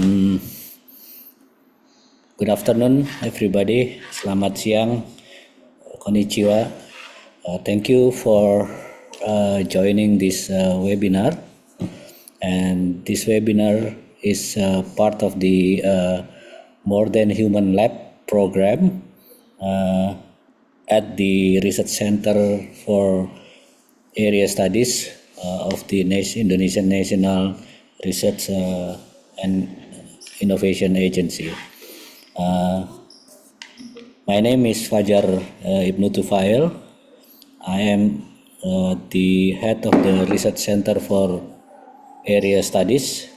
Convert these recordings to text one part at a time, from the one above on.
Good afternoon, everybody. Selamat siang, konnichiwa. Thank you for joining this webinar. And this webinar is part of the More Than Human Lab program at the Research Center for Area Studies of the Indonesian National Research and Innovation Agency. My name is Fajar Ibnu Tufail. I am the head of the Research Center for Area Studies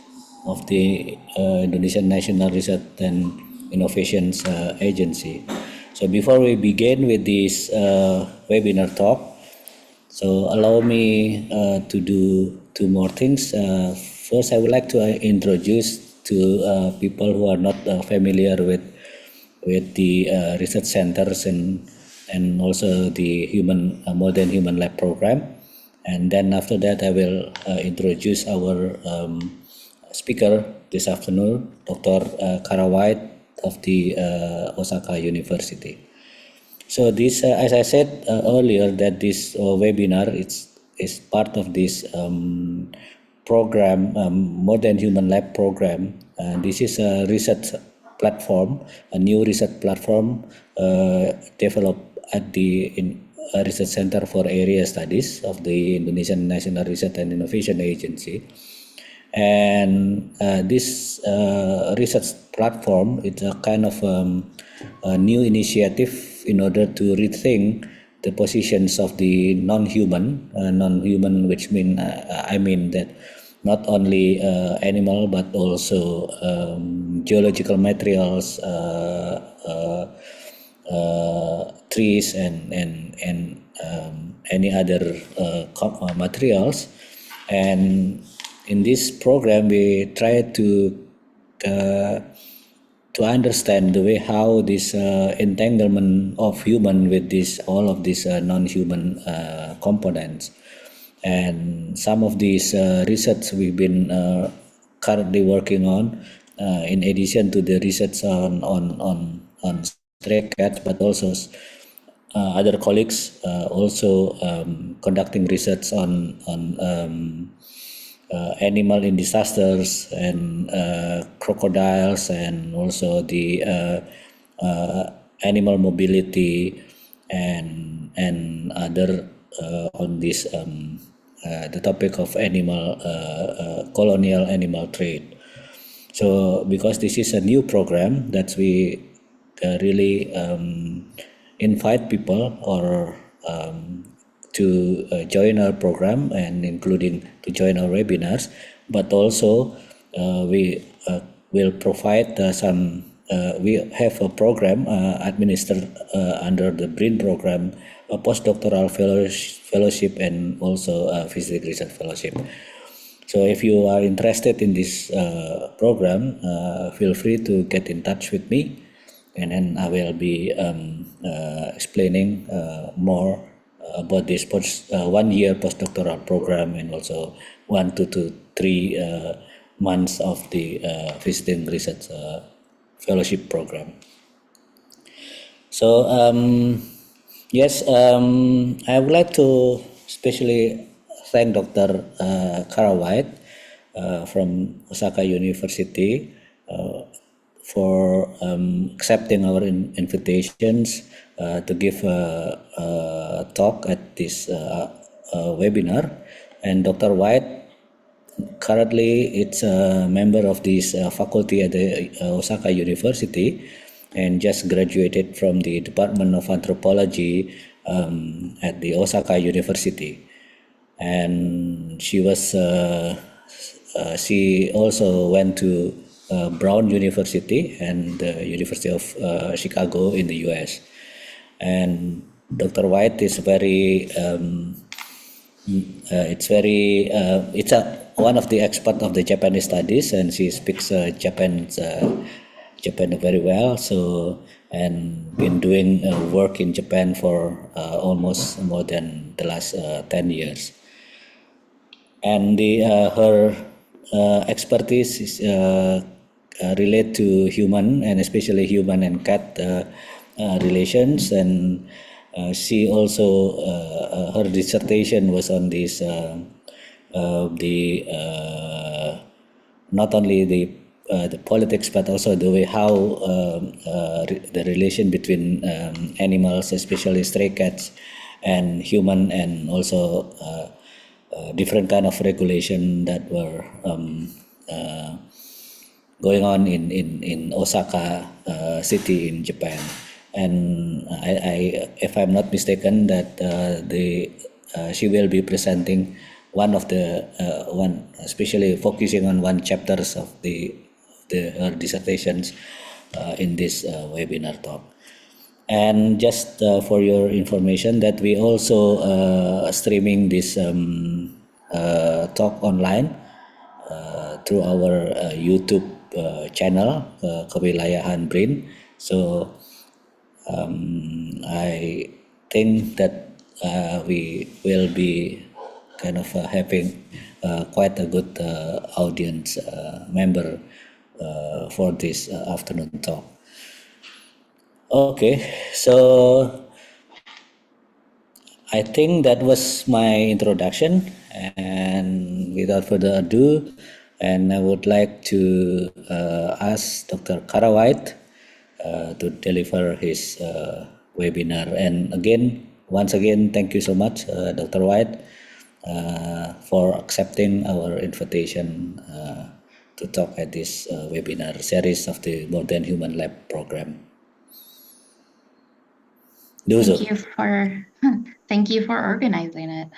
of the Indonesian National Research and Innovations Agency. So before we begin with this webinar talk, so allow me to do two more things. First, I would like to introduce to people who are not familiar with the research centers and also the More Than Human Lab program. And then after that, I will introduce our speaker this afternoon, Dr. Cara White of the Osaka University. So this, as I said earlier, that this webinar is part of this program, More Than Human Lab program. This is a research platform, a new research platform developed at the Research Center for Area Studies of the Indonesian National Research and Innovation Agency. And this research platform is a kind of a new initiative in order to rethink the positions of the non-human, which I mean that not only animal but also geological materials, trees and any other materials. And in this program, we try to understand the way how this entanglement of human with all of these non-human components. And some of these research we've been currently working on, in addition to the research on stray cats, but also other colleagues also conducting research on animal in disasters and crocodiles, and also the animal mobility and other on this the topic of colonial animal trade. So because this is a new program, that we really invite people or to join our program, and including to join our webinars, but also we will provide we have a program administered under the BRIN program, a postdoctoral fellowship and also a physics research fellowship. So if you are interested in this program, feel free to get in touch with me, and then I will be explaining more about this 1 year postdoctoral program, and also 1 to 3 months of the visiting research fellowship program. So yes, I would like to especially thank Dr. Cara White from Osaka University for accepting our invitations to give a talk at this webinar. And Dr. White currently it's a member of this faculty at the Osaka University, and just graduated from the Department of Anthropology at the Osaka University. And she also went to Brown University and the University of Chicago in the US. And Dr. White is one of the experts of the Japanese studies, and she speaks Japan very well. So, and been doing work in Japan for almost more than the last 10 years. And her expertise is relate to human, and especially human and cat relations. And she also her dissertation was on this the not only the politics, but also the way how the relation between animals, especially stray cats, and human, and also different kind of regulation that were going on in Osaka city in Japan. And if I'm not mistaken, that she will be presenting one of the one, especially focusing on one chapters of her dissertations in this webinar talk. And just for your information, that we also streaming this talk online through our YouTube channel, Kewilayahan BRIN. So I think that we will be kind of having quite a good audience member for this afternoon talk. Okay, so I think that was my introduction, and without further ado, and I would like to ask Dr. Cara White to deliver his webinar. And again, once again, thank you so much, Dr. White, for accepting our invitation to talk at this webinar series of the More Than Human Lab program. Thank you for organizing it.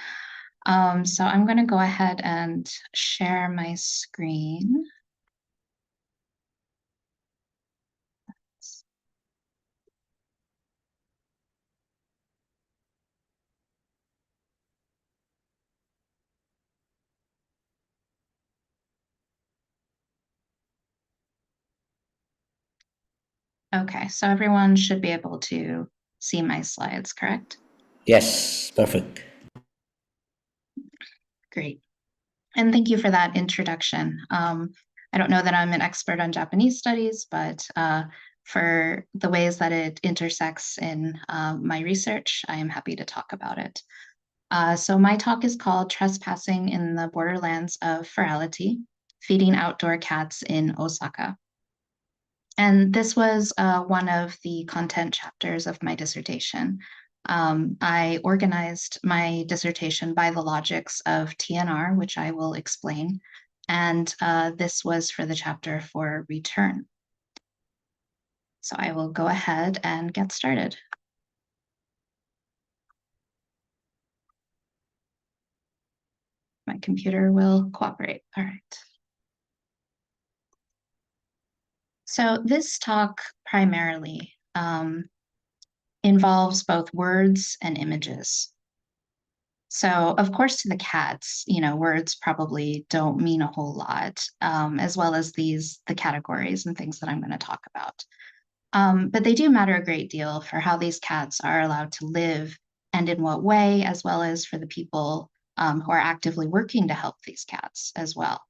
So I'm going to go ahead and share my screen. Okay, so everyone should be able to see my slides, correct? Yes, perfect. Great. And thank you for that introduction. I don't know that I'm an expert on Japanese studies, but for the ways that it intersects in my research, I am happy to talk about it. So my talk is called Trespassing in the Borderlands of Ferality, Feeding Outdoor Cats in Osaka. And this was one of the content chapters of my dissertation. I organized my dissertation by the logics of TNR, which I will explain. And this was for the chapter for return. So I will go ahead and get started. My computer will cooperate. All right. So this talk primarily involves both words and images. So of course, to the cats, words probably don't mean a whole lot, as well as the categories and things that I'm going to talk about. But they do matter a great deal for how these cats are allowed to live and in what way, as well as for the people who are actively working to help these cats as well,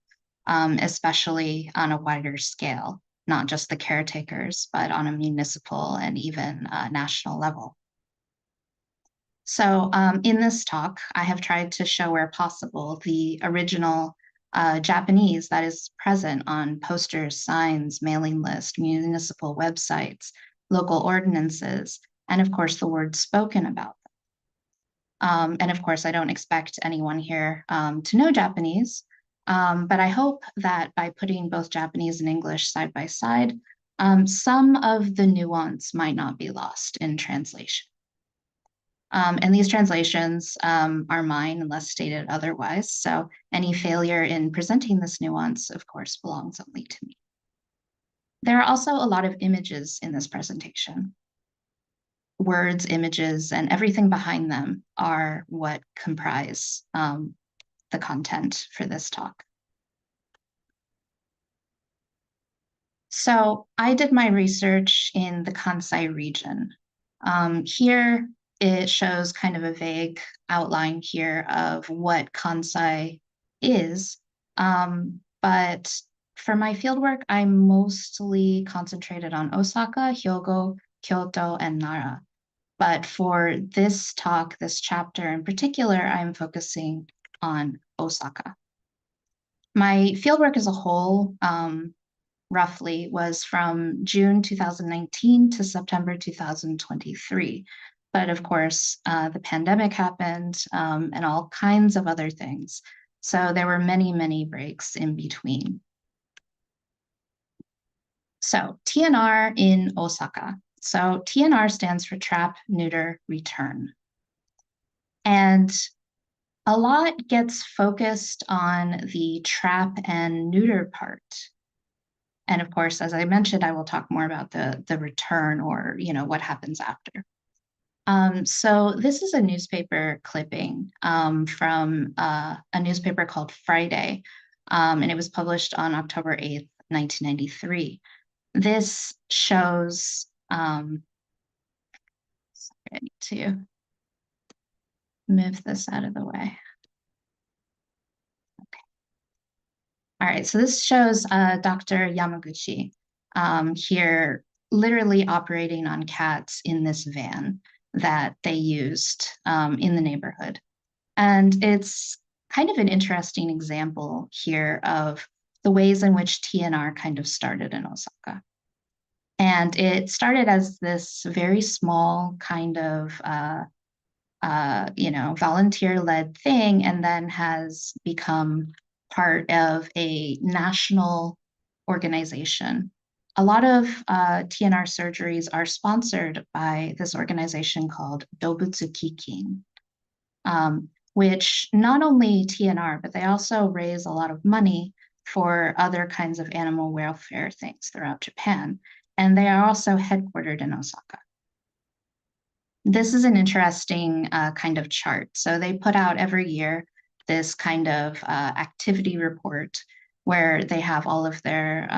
especially on a wider scale, not just the caretakers, but on a municipal and even national level. So in this talk, I have tried to show where possible the original Japanese that is present on posters, signs, mailing lists, municipal websites, local ordinances, and of course the words spoken about them. And of course, I don't expect anyone here to know Japanese, but I hope that by putting both Japanese and English side by side, some of the nuance might not be lost in translation. And these translations are mine unless stated otherwise. So any failure in presenting this nuance, of course, belongs only to me. There are also a lot of images in this presentation. Words, images, and everything behind them are what comprise the content for this talk. So I did my research in the Kansai region. Here, it shows kind of a vague outline here of what Kansai is, but For my fieldwork, I'm mostly concentrated on Osaka, Hyogo, Kyoto, and Nara. But for this talk, this chapter in particular, I'm focusing on Osaka. My fieldwork as a whole, roughly, was from June 2019 to September 2023. But of course, the pandemic happened and all kinds of other things. So there were many, many breaks in between. So TNR in Osaka. So TNR stands for trap, neuter, return. And a lot gets focused on the trap and neuter part. And of course, as I mentioned, I will talk more about the return, or what happens after. So this is a newspaper clipping from a newspaper called Friday, and it was published on October 8th, 1993. This shows, sorry, I need to move this out of the way. Okay. All right, so this shows Dr. Yamaguchi here literally operating on cats in this van that they used in the neighborhood. And it's kind of an interesting example here of the ways in which TNR kind of started in Osaka. And it started as this very small kind of, volunteer-led thing, and then has become part of a national organization. A lot of TNR surgeries are sponsored by this organization called Dobutsu Kikin, which not only TNR, but they also raise a lot of money for other kinds of animal welfare things throughout Japan. And they are also headquartered in Osaka. This is an interesting kind of chart. So they put out every year this kind of activity report where they have all of their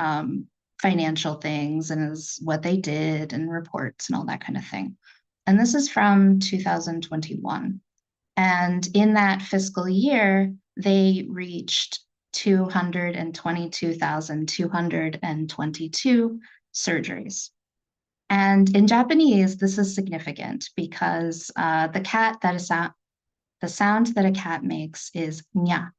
financial things and is what they did and reports and all that kind of thing. And this is from 2021. And in that fiscal year, they reached 222,222 surgeries. And in Japanese, this is significant because the sound that a cat makes is nya.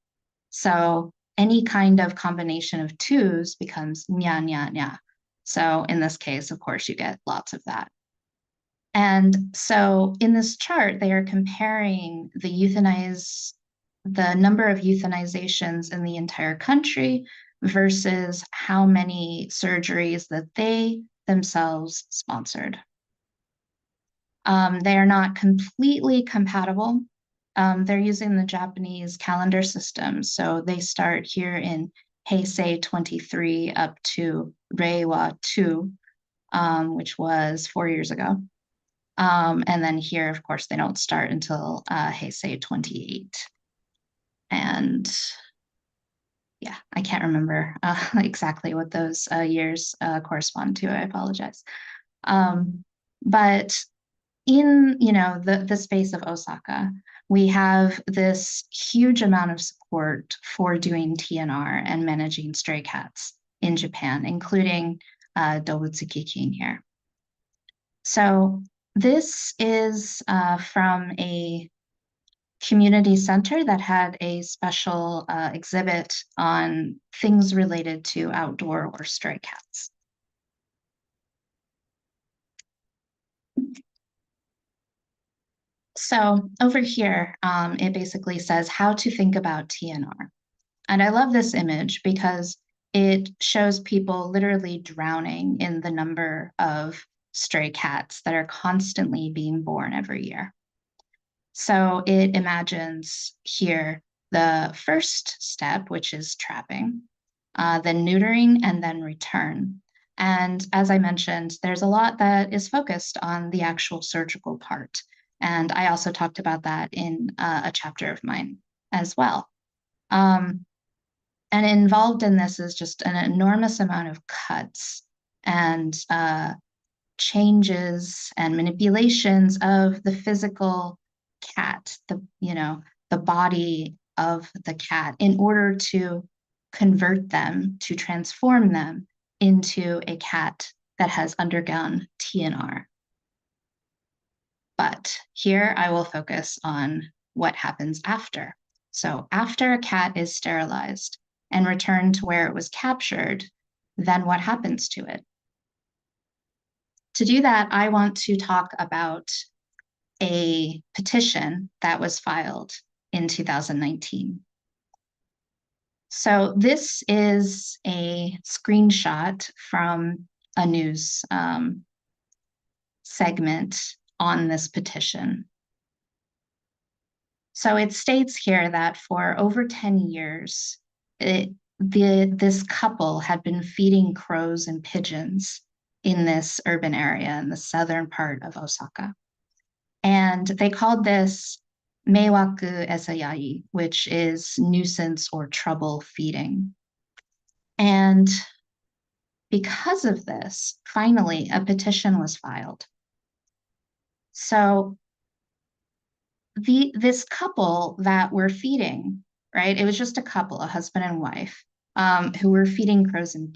So any kind of combination of twos becomes nya, nya, nya. So in this case, of course, you get lots of that. And so in this chart, they are comparing the number of euthanizations in the entire country versus how many surgeries that they themselves sponsored. They are not completely compatible. They're using the Japanese calendar system. So they start here in Heisei 23 up to Reiwa 2, which was 4 years ago. And then here, of course, they don't start until Heisei 28. And yeah, I can't remember exactly what those years correspond to. I apologize. But in the space of Osaka, we have this huge amount of support for doing TNR and managing stray cats in Japan, including Dobutsu Kikin here. So this is from a community center that had a special exhibit on things related to outdoor or stray cats. So over here, it basically says how to think about TNR. And I love this image because it shows people literally drowning in the number of stray cats that are constantly being born every year. So it imagines here the first step, which is trapping, then neutering, and then return. And as I mentioned, there's a lot that is focused on the actual surgical part. And I also talked about that in a chapter of mine as well. And involved in this is just an enormous amount of cuts and changes and manipulations of the physical cat, the body of the cat, in order to convert them, to transform them into a cat that has undergone TNR. But here I will focus on what happens after. So after a cat is sterilized and returned to where it was captured, then what happens to it? To do that, I want to talk about a petition that was filed in 2019. So this is a screenshot from a news segment on this petition. So it states here that for over 10 years, this couple had been feeding crows and pigeons in this urban area in the southern part of Osaka. And they called this meiwaku esayai, which is nuisance or trouble feeding. And because of this, finally, a petition was filed. So this couple that were feeding, right? It was just a couple, a husband and wife, who were feeding crows and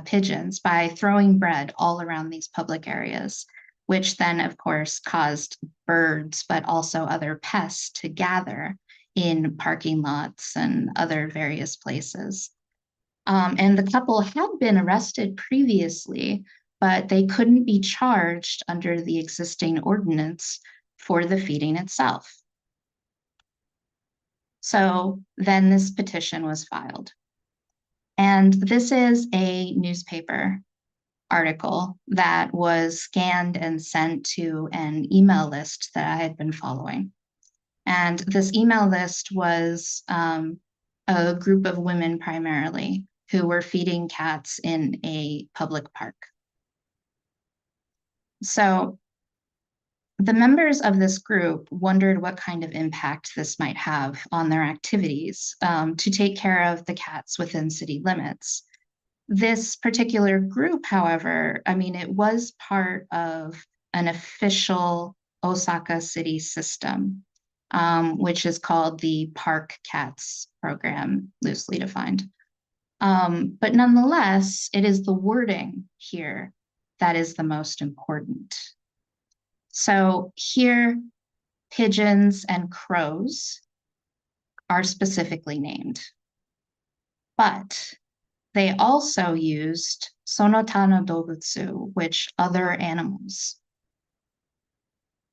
pigeons by throwing bread all around these public areas, which then, of course, caused birds, but also other pests to gather in parking lots and other various places. And the couple had been arrested previously, but they couldn't be charged under the existing ordinance for the feeding itself. So then this petition was filed. And this is a newspaper article that was scanned and sent to an email list that I had been following. And this email list was a group of women primarily who were feeding cats in a public park. So the members of this group wondered what kind of impact this might have on their activities to take care of the cats within city limits. This particular group, however, I mean, it was part of an official Osaka city system, which is called the Park Cats program, loosely defined. But nonetheless, it is the wording here that is the most important. So here, pigeons and crows are specifically named, but they also used sonota no dobutsu, which other animals.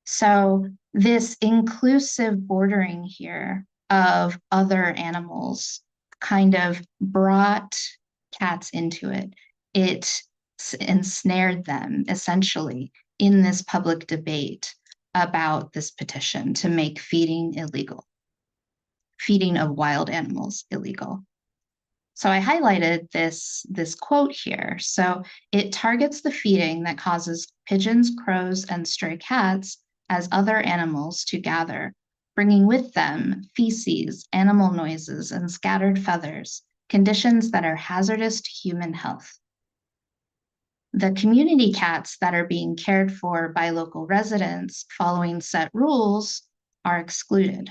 So this inclusive bordering here of other animals kind of brought cats into it. It ensnared them essentially in this public debate about this petition to make feeding illegal, feeding of wild animals illegal. So I highlighted this quote here. So it targets the feeding that causes pigeons, crows, and stray cats as other animals to gather, bringing with them feces, animal noises, and scattered feathers, conditions that are hazardous to human health. The community cats that are being cared for by local residents following set rules are excluded.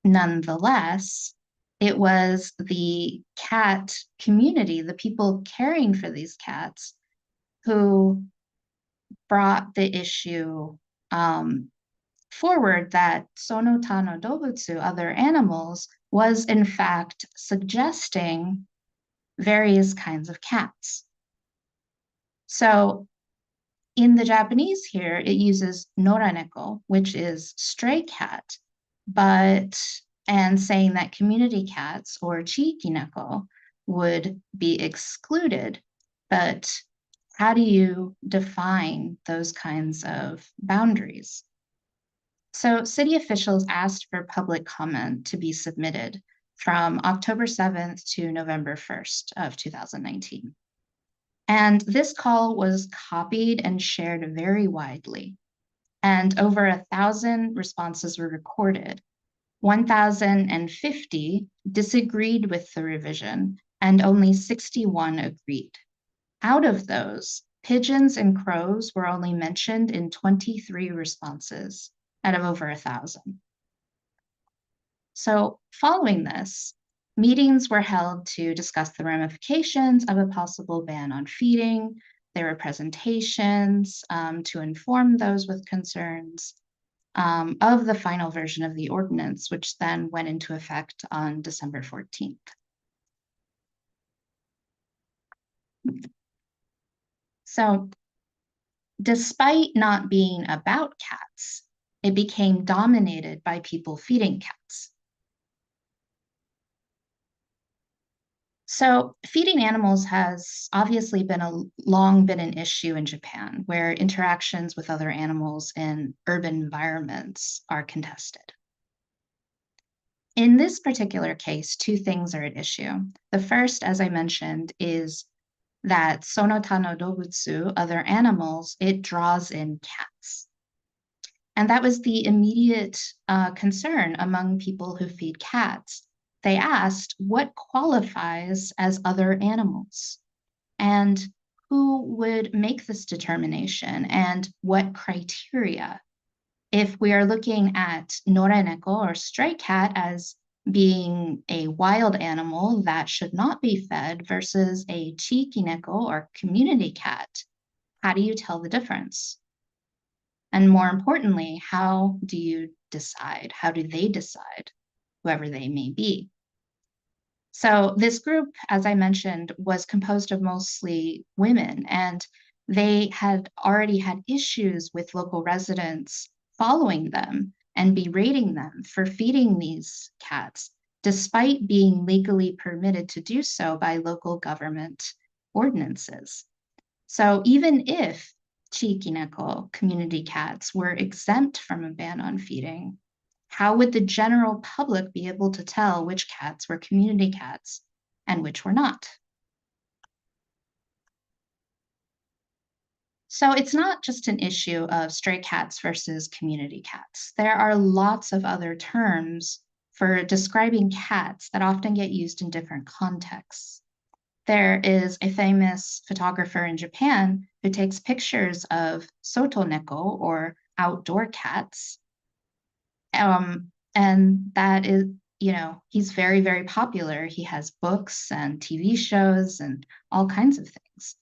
Nonetheless, it was the cat community, the people caring for these cats, who brought the issue forward that sonota no dobutsu, other animals, was in fact suggesting various kinds of cats. So in the Japanese here, it uses noraneko, which is stray cat, and saying that community cats or chiikineko would be excluded. But how do you define those kinds of boundaries? So city officials asked for public comment to be submitted from October 7th to November 1st of 2019. And this call was copied and shared very widely. And over 1,000 responses were recorded. 1,050 disagreed with the revision, and only 61 agreed. Out of those, pigeons and crows were only mentioned in 23 responses out of over 1,000. So following this, meetings were held to discuss the ramifications of a possible ban on feeding. There were presentations to inform those with concerns of the final version of the ordinance, which then went into effect on December 14th. So despite not being about cats, it became dominated by people feeding cats. So feeding animals has obviously long been an issue in Japan, where interactions with other animals in urban environments are contested. In this particular case, two things are at issue. The first, as I mentioned, is that sonota no dobutsu, other animals, it draws in cats. And that was the immediate concern among people who feed cats. They asked, what qualifies as other animals? And who would make this determination? And what criteria? If we are looking at noreneko or stray cat as being a wild animal that should not be fed versus a chikineko or community cat, how do you tell the difference? And more importantly, how do you decide? How do they decide, whoever they may be? So this group, as I mentioned, was composed of mostly women, and they had already had issues with local residents following them and berating them for feeding these cats, despite being legally permitted to do so by local government ordinances. So even if chikineko, community cats, were exempt from a ban on feeding, how would the general public be able to tell which cats were community cats and which were not? So it's not just an issue of stray cats versus community cats. There are lots of other terms for describing cats that often get used in different contexts. There is a famous photographer in Japan who takes pictures of sotoneko, or outdoor cats. And that is, he's very, very popular. He has books and TV shows and all kinds of things.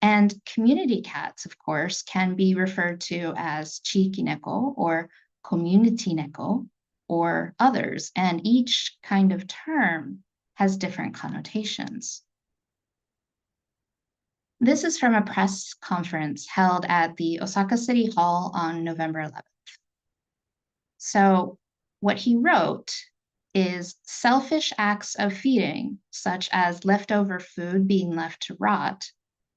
And community cats, of course, can be referred to as chikineko or community neko or others. And each kind of term has different connotations. This is from a press conference held at the Osaka City Hall on November 11th. So what he wrote is selfish acts of feeding, such as leftover food being left to rot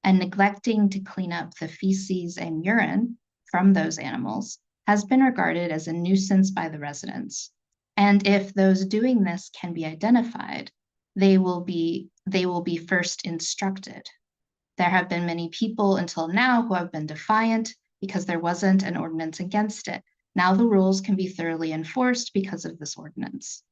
and neglecting to clean up the feces and urine from those animals, has been regarded as a nuisance by the residents. And if those doing this can be identified, they will be first instructed. There have been many people until now who have been defiant because there wasn't an ordinance against it. Now the rules can be thoroughly enforced because of this ordinance.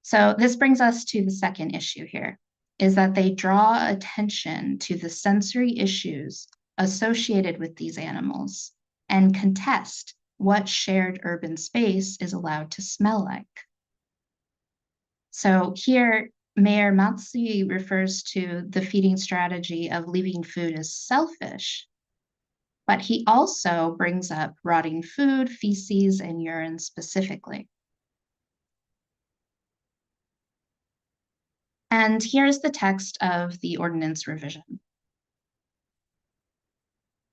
So this brings us to the second issue here, is that they draw attention to the sensory issues associated with these animals and contest what shared urban space is allowed to smell like. So here, Mayor Matsui refers to the feeding strategy of leaving food as selfish, but he also brings up rotting food, feces, and urine specifically. And here's the text of the ordinance revision.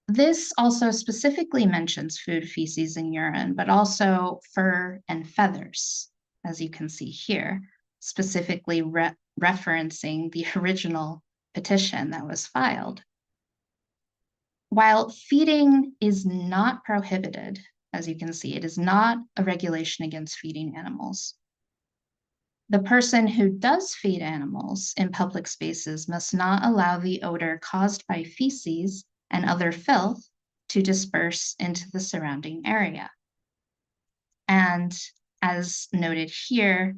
This also specifically mentions food, feces, and urine, but also fur and feathers, as you can see here, specifically referencing the original petition that was filed. While feeding is not prohibited, as you can see, it is not a regulation against feeding animals. The person who does feed animals in public spaces must not allow the odor caused by feces and other filth to disperse into the surrounding area. And as noted here,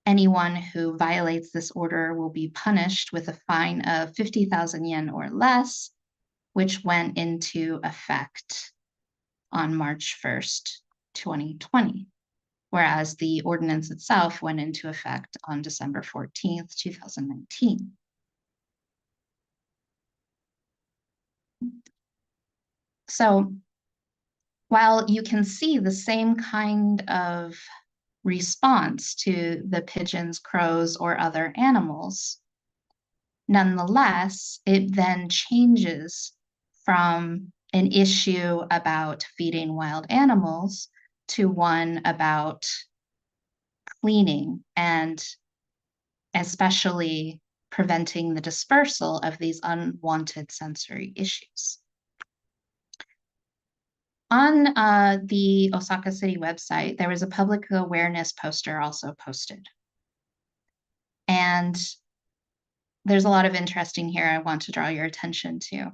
anyone who violates this order will be punished with a fine of 50,000 yen or less, which went into effect on March 1st, 2020. whereas the ordinance itself went into effect on December 14th, 2019. So while you can see the same kind of response to the pigeons, crows, or other animals, nonetheless, it then changes from an issue about feeding wild animals to one about cleaning and especially preventing the dispersal of these unwanted sensory issues. On the Osaka City website, there was a public awareness poster also posted. And there's a lot of interesting here I want to draw your attention to.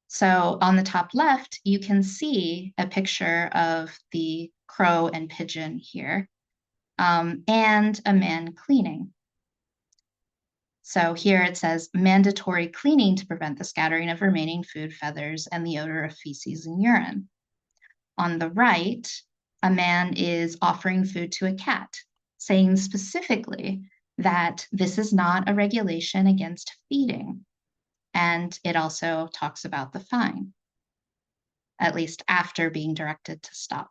So on the top left, you can see a picture of the crow and pigeon here, and a man cleaning. So here it says mandatory cleaning to prevent the scattering of remaining food, feathers, and the odor of feces and urine. On the right, a man is offering food to a cat, saying specifically that this is not a regulation against feeding. And it also talks about the fine, at least after being directed to stop.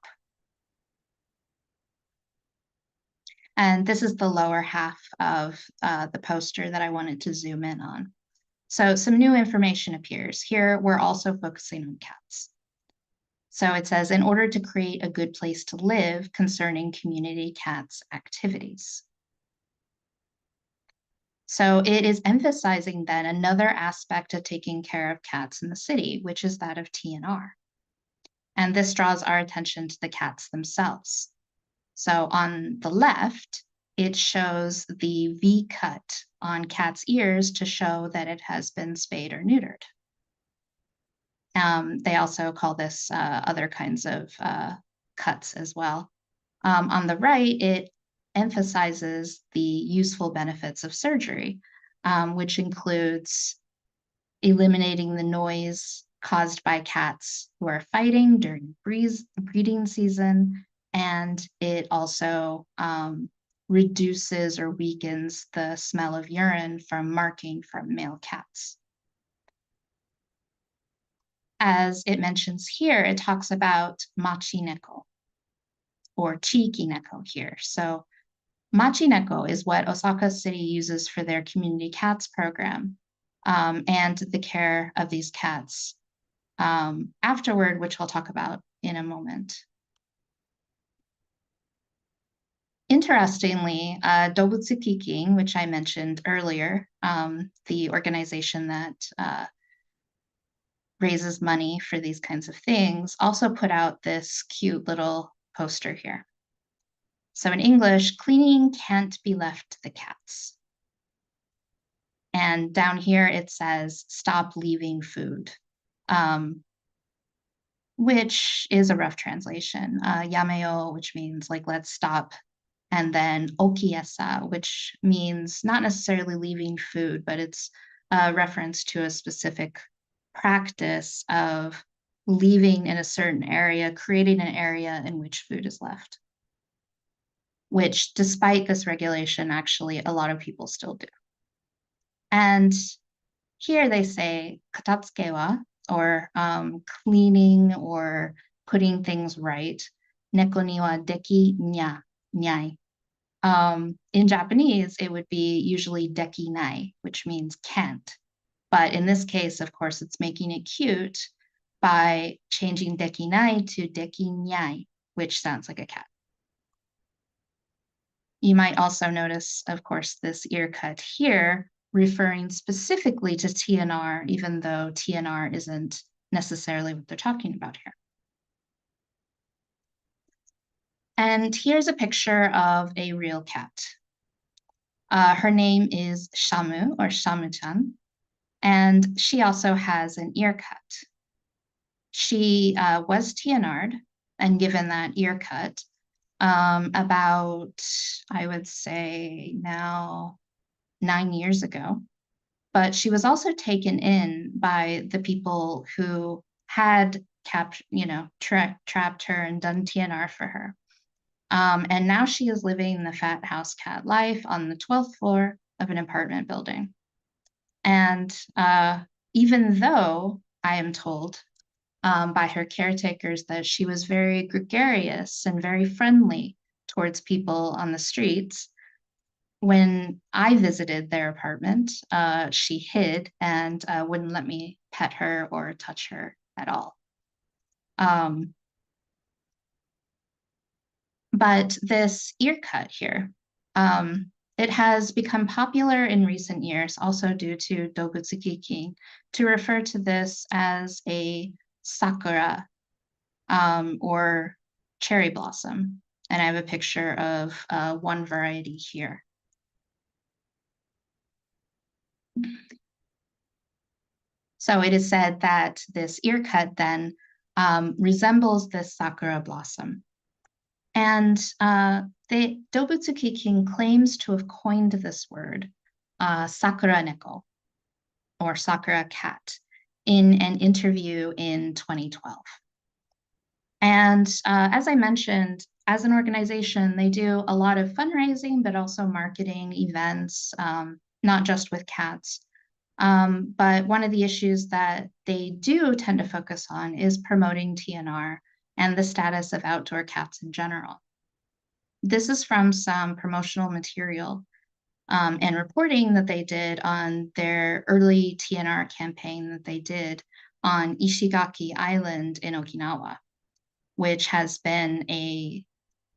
And this is the lower half of the poster that I wanted to zoom in on. So some new information appears. Here, we're also focusing on cats. So it says, in order to create a good place to live concerning community cats activities. So it is emphasizing then another aspect of taking care of cats in the city, which is that of TNR. And this draws our attention to the cats themselves. So on the left, it shows the V cut on cat's ears to show that it has been spayed or neutered. They also call this other kinds of cuts as well. On the right, it emphasizes the useful benefits of surgery, which includes eliminating the noise caused by cats who are fighting during breeding season, and it also reduces or weakens the smell of urine from marking from male cats. As it mentions here, it talks about machi neko or chiki neko here. So machi neko is what Osaka City uses for their community cats program, and the care of these cats afterward, which I'll talk about in a moment. Interestingly, Dobutsu Kikin, which I mentioned earlier, the organization that raises money for these kinds of things, also put out this cute little poster here. So in English, cleaning can't be left to the cats. And down here it says, stop leaving food, which is a rough translation. Yameo, which means like, let's stop. And then okiesa, which means not necessarily leaving food, but it's a reference to a specific practice of leaving in a certain area, creating an area in which food is left, which despite this regulation, actually a lot of people still do. And here they say katatsuke wa, or cleaning or putting things right, neko ni wa deki nya, nyai. In Japanese, it would be usually deki nai, which means can't. But in this case, of course, it's making it cute by changing deki nai to deki nyai, which sounds like a cat. You might also notice, of course, this ear cut here, referring specifically to TNR, even though TNR isn't necessarily what they're talking about here. And here's a picture of a real cat. Her name is Shamu, or Shamu-chan, and she also has an ear cut. She was TNR'd and given that ear cut about, I would say now, 9 years ago. But she was also taken in by the people who had trapped her and done TNR for her. And now she is living the fat house cat life on the 12th floor of an apartment building. And even though I am told by her caretakers that she was very gregarious and very friendly towards people on the streets, when I visited their apartment, she hid and wouldn't let me pet her or touch her at all. But this ear cut here, it has become popular in recent years, also due to Dobutsuki, to refer to this as a sakura, or cherry blossom. And I have a picture of one variety here. So it is said that this ear cut then resembles this sakura blossom. And the Dobutsuki claims to have coined this word, sakura neko, or sakura cat, in an interview in 2012. And as I mentioned, as an organization, they do a lot of fundraising, but also marketing events, not just with cats. But one of the issues that they do tend to focus on is promoting TNR and the status of outdoor cats in general. This is from some promotional material and reporting that they did on their early TNR campaign that they did on Ishigaki Island in Okinawa, which has been a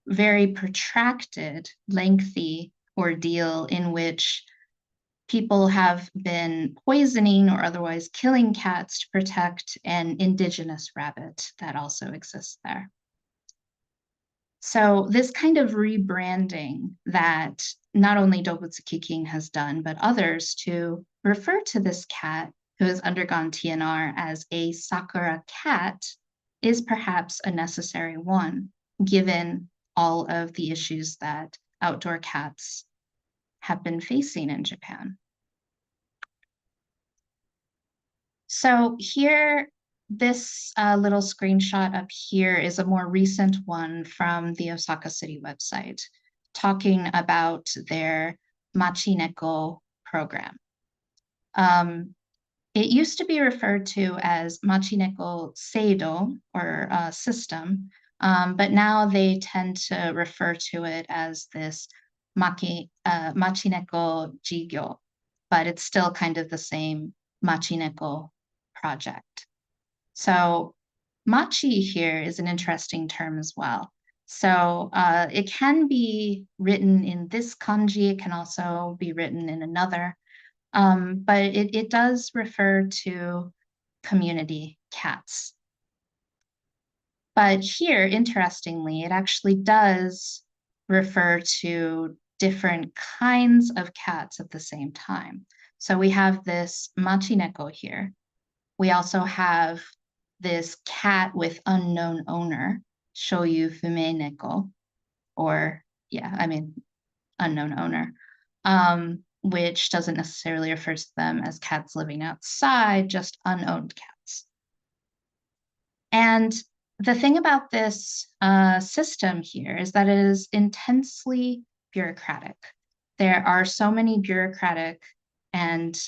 very protracted, lengthy ordeal in which people have been poisoning or otherwise killing cats to protect an indigenous rabbit that also exists there. So this kind of rebranding that not only Dobutsuki has done, but others, to refer to this cat who has undergone TNR as a sakura cat is perhaps a necessary one, given all of the issues that outdoor cats have been facing in Japan. So here, this little screenshot up here is a more recent one from the Osaka City website, talking about their Machineko program. It used to be referred to as Machineko Seido, or system, but now they tend to refer to it as this Machineko Jigyo, but it's still kind of the same Machineko project. So machi here is an interesting term as well. So it can be written in this kanji, it can also be written in another, but it does refer to community cats. But here, interestingly, it actually does refer to different kinds of cats at the same time. So we have this machineko here. We also have this cat with unknown owner, shoyu fume neko, or unknown owner, which doesn't necessarily refer to them as cats living outside, just unowned cats. And the thing about this system here is that it is intensely bureaucratic. There are so many bureaucratic and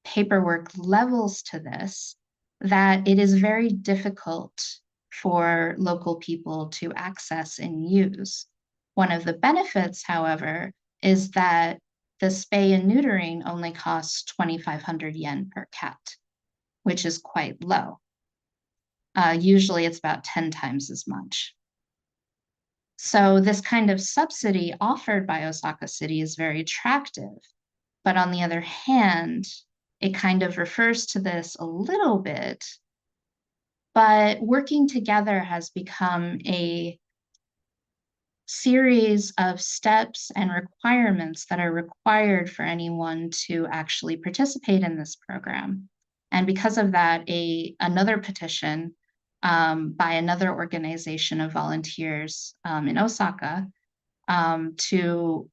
paperwork levels to this that it is very difficult for local people to access and use. One of the benefits, however, is that the spay and neutering only costs 2,500 yen per cat, which is quite low. Usually it's about 10 times as much. So this kind of subsidy offered by Osaka City is very attractive. But on the other hand, it kind of refers to this a little bit, but working together has become a series of steps and requirements that are required for anyone to actually participate in this program. And because of that, another petition by another organization of volunteers in Osaka to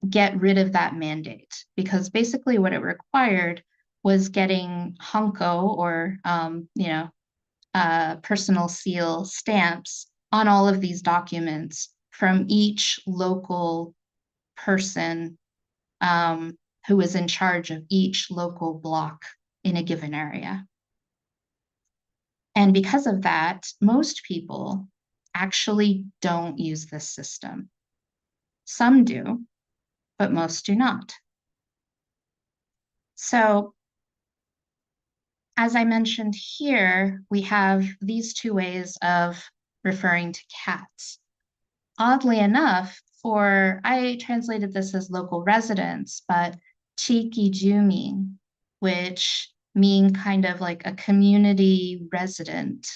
get rid of that mandate, because basically what it required was getting hanko, or personal seal stamps on all of these documents from each local person who is in charge of each local block in a given area. And because of that, most people actually don't use this system. Some do, but most do not. So, as I mentioned here, we have these two ways of referring to cats. Oddly enough, I translated this as local residents, but Chiki Jumin, which mean kind of like a community resident,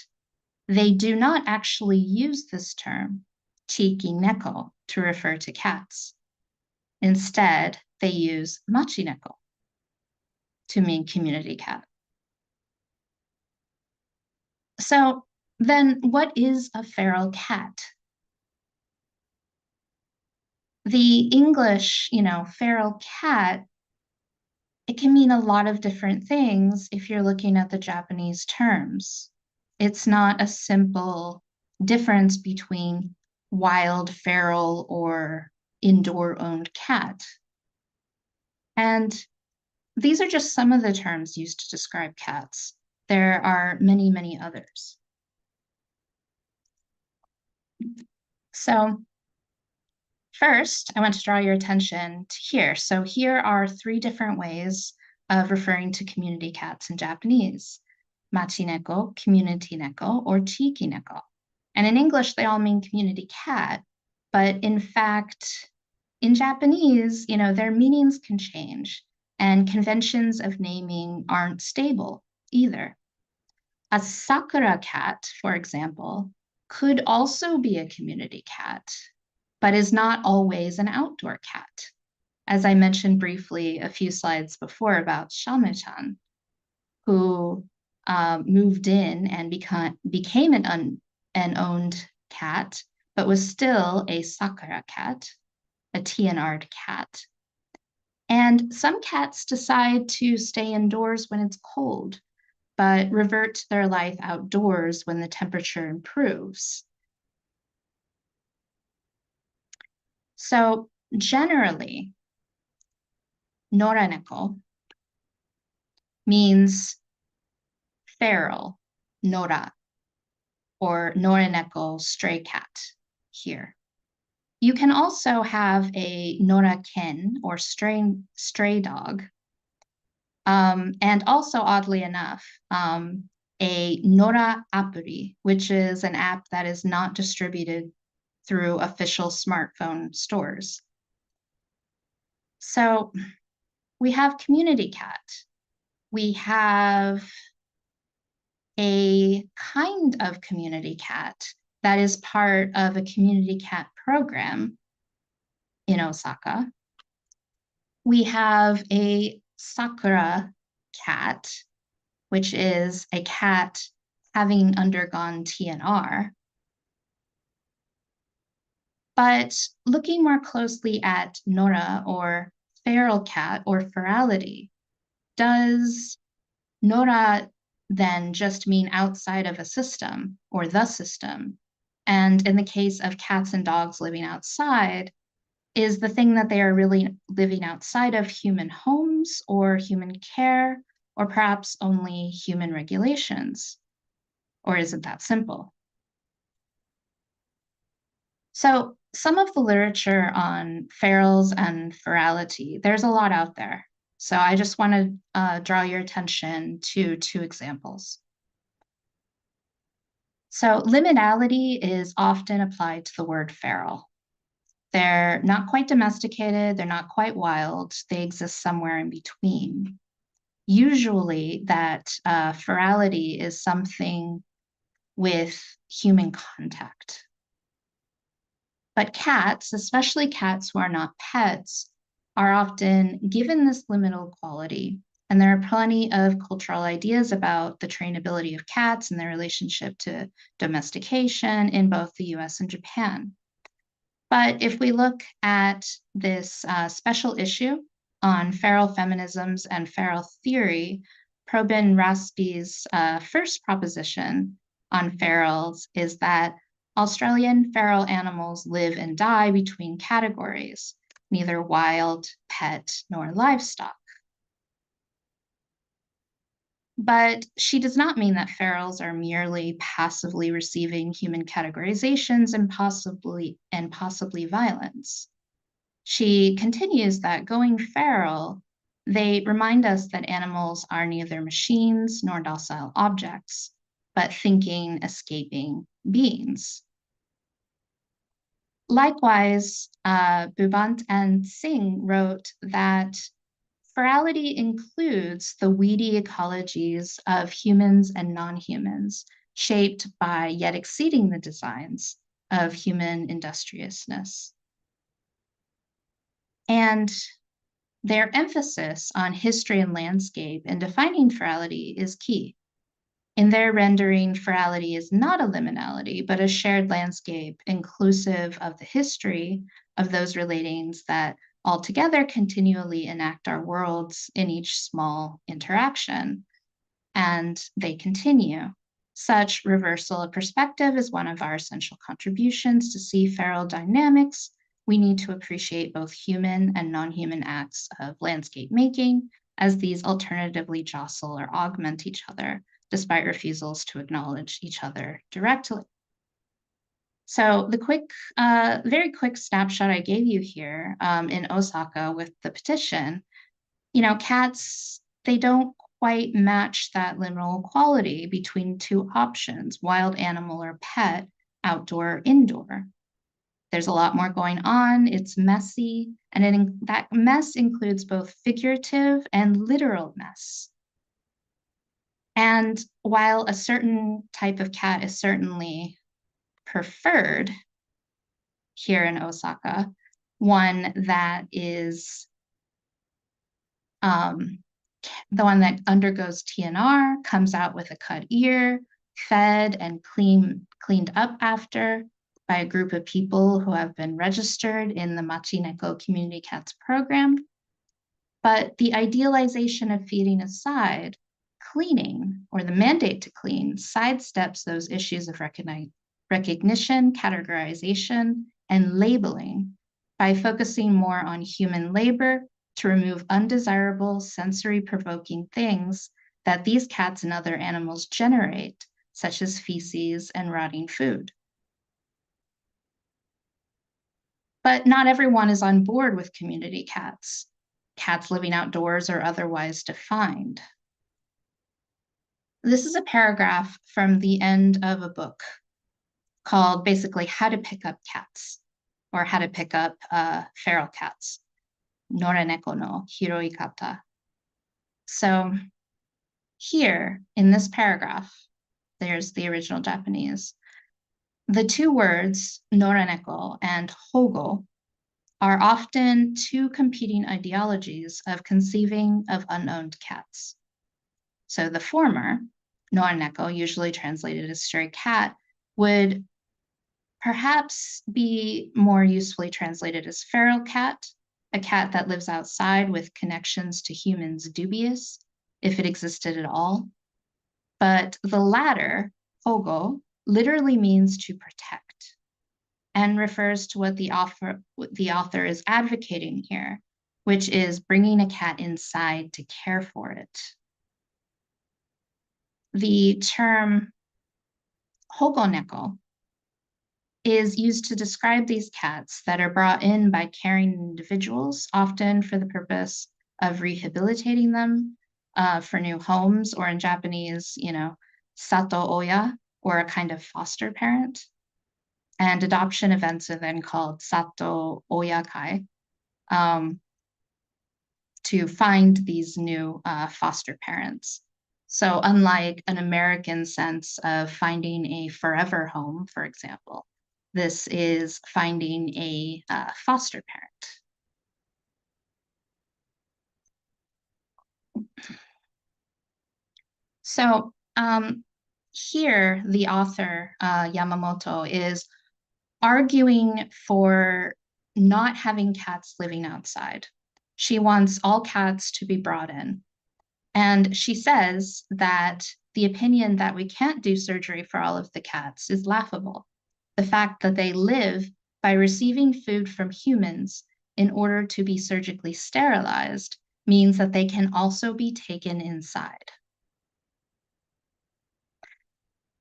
they do not actually use this term, Chiki Neko, to refer to cats. Instead, they use Machi Neko to mean community cat. So then what is a feral cat? The English, feral cat, it can mean a lot of different things if you're looking at the Japanese terms. It's not a simple difference between wild, feral, or indoor-owned cat. And these are just some of the terms used to describe cats. There are many, many others. So first, I want to draw your attention to here. So here are 3 different ways of referring to community cats in Japanese: machi neko, community neko, or chiki neko. And in English, they all mean community cat, but in fact, in Japanese, their meanings can change, and conventions of naming aren't stable either. A sakura cat, for example, could also be a community cat, but is not always an outdoor cat. As I mentioned briefly a few slides before about Shame-chan, who moved in and became an owned cat, but was still a sakura cat, a TNR'd cat. And some cats decide to stay indoors when it's cold, but revert to their life outdoors when the temperature improves. So generally, noraneko means feral, nora, or noraneko, stray cat here. You can also have a noraken, or stray dog, and also, oddly enough, a Nora Apuri, which is an app that is not distributed through official smartphone stores. So we have community cat. We have a kind of community cat that is part of a community cat program in Osaka. We have a sakura cat, which is a cat having undergone TNR. But looking more closely at Nora, or feral cat, or ferality, does Nora then just mean outside of a system, or the system? And in the case of cats and dogs living outside, is the thing that they are really living outside of human homes or human care, or perhaps only human regulations? Or is it that simple? So some of the literature on ferals and ferality, there's a lot out there. So I just want to draw your attention to 2 examples. So liminality is often applied to the word feral. They're not quite domesticated, they're not quite wild, they exist somewhere in between. Usually that ferality is something with human contact. But cats, especially cats who are not pets, are often given this liminal quality. And there are plenty of cultural ideas about the trainability of cats and their relationship to domestication in both the US and Japan. But if we look at this special issue on feral feminisms and feral theory, Probyn Raspi's first proposition on ferals is that Australian feral animals live and die between categories, neither wild, pet, nor livestock. But she does not mean that ferals are merely passively receiving human categorizations and possibly violence. She continues that going feral, they remind us that animals are neither machines nor docile objects, but thinking, escaping beings. Likewise, Bubant and Singh wrote that ferality includes the weedy ecologies of humans and non-humans, shaped by yet exceeding the designs of human industriousness. And their emphasis on history and landscape in defining ferality is key. In their rendering, ferality is not a liminality, but a shared landscape inclusive of the history of those relatings that altogether continually enact our worlds in each small interaction. And they continue. Such reversal of perspective is one of our essential contributions to see feral dynamics. We need to appreciate both human and non-human acts of landscape making, as these alternatively jostle or augment each other, despite refusals to acknowledge each other directly. So the very quick snapshot I gave you here in Osaka with the petition, cats, they don't quite match that liminal quality between two options, wild animal or pet, outdoor or indoor. There's a lot more going on, it's messy, and that mess includes both figurative and literal mess. And while a certain type of cat is certainly preferred here in Osaka, one that is the one that undergoes TNR, comes out with a cut ear, fed and cleaned up after by a group of people who have been registered in the Machineko Community Cats program. But the idealization of feeding aside, cleaning, or the mandate to clean, sidesteps those issues of recognition, categorization, and labeling by focusing more on human labor to remove undesirable, sensory-provoking things that these cats and other animals generate, such as feces and rotting food. But not everyone is on board with community cats living outdoors or otherwise defined. This is a paragraph from the end of a book called basically How to Pick Up Cats, or How to Pick Up Feral Cats, Noraneko no Hiroikata. So here in this paragraph, there's the original Japanese. The two words noraneko and hogo are often two competing ideologies of conceiving of unowned cats. So the former, noraneko, usually translated as stray cat, would perhaps be more usefully translated as feral cat, a cat that lives outside with connections to humans dubious, if it existed at all. But the latter, hogo, literally means to protect and refers to what the author is advocating here, which is bringing a cat inside to care for it. The term hogoneko is used to describe these cats that are brought in by caring individuals, often for the purpose of rehabilitating them for new homes, or in Japanese, sato oya, or a kind of foster parent. And adoption events are then called sato oyakai, to find these new foster parents. So unlike an American sense of finding a forever home, for example, this is finding a foster parent. So here, the author, Yamamoto, is arguing for not having cats living outside. She wants all cats to be brought in. And she says that the opinion that we can't do surgery for all of the cats is laughable. the fact that they live by receiving food from humans in order to be surgically sterilized means that they can also be taken inside.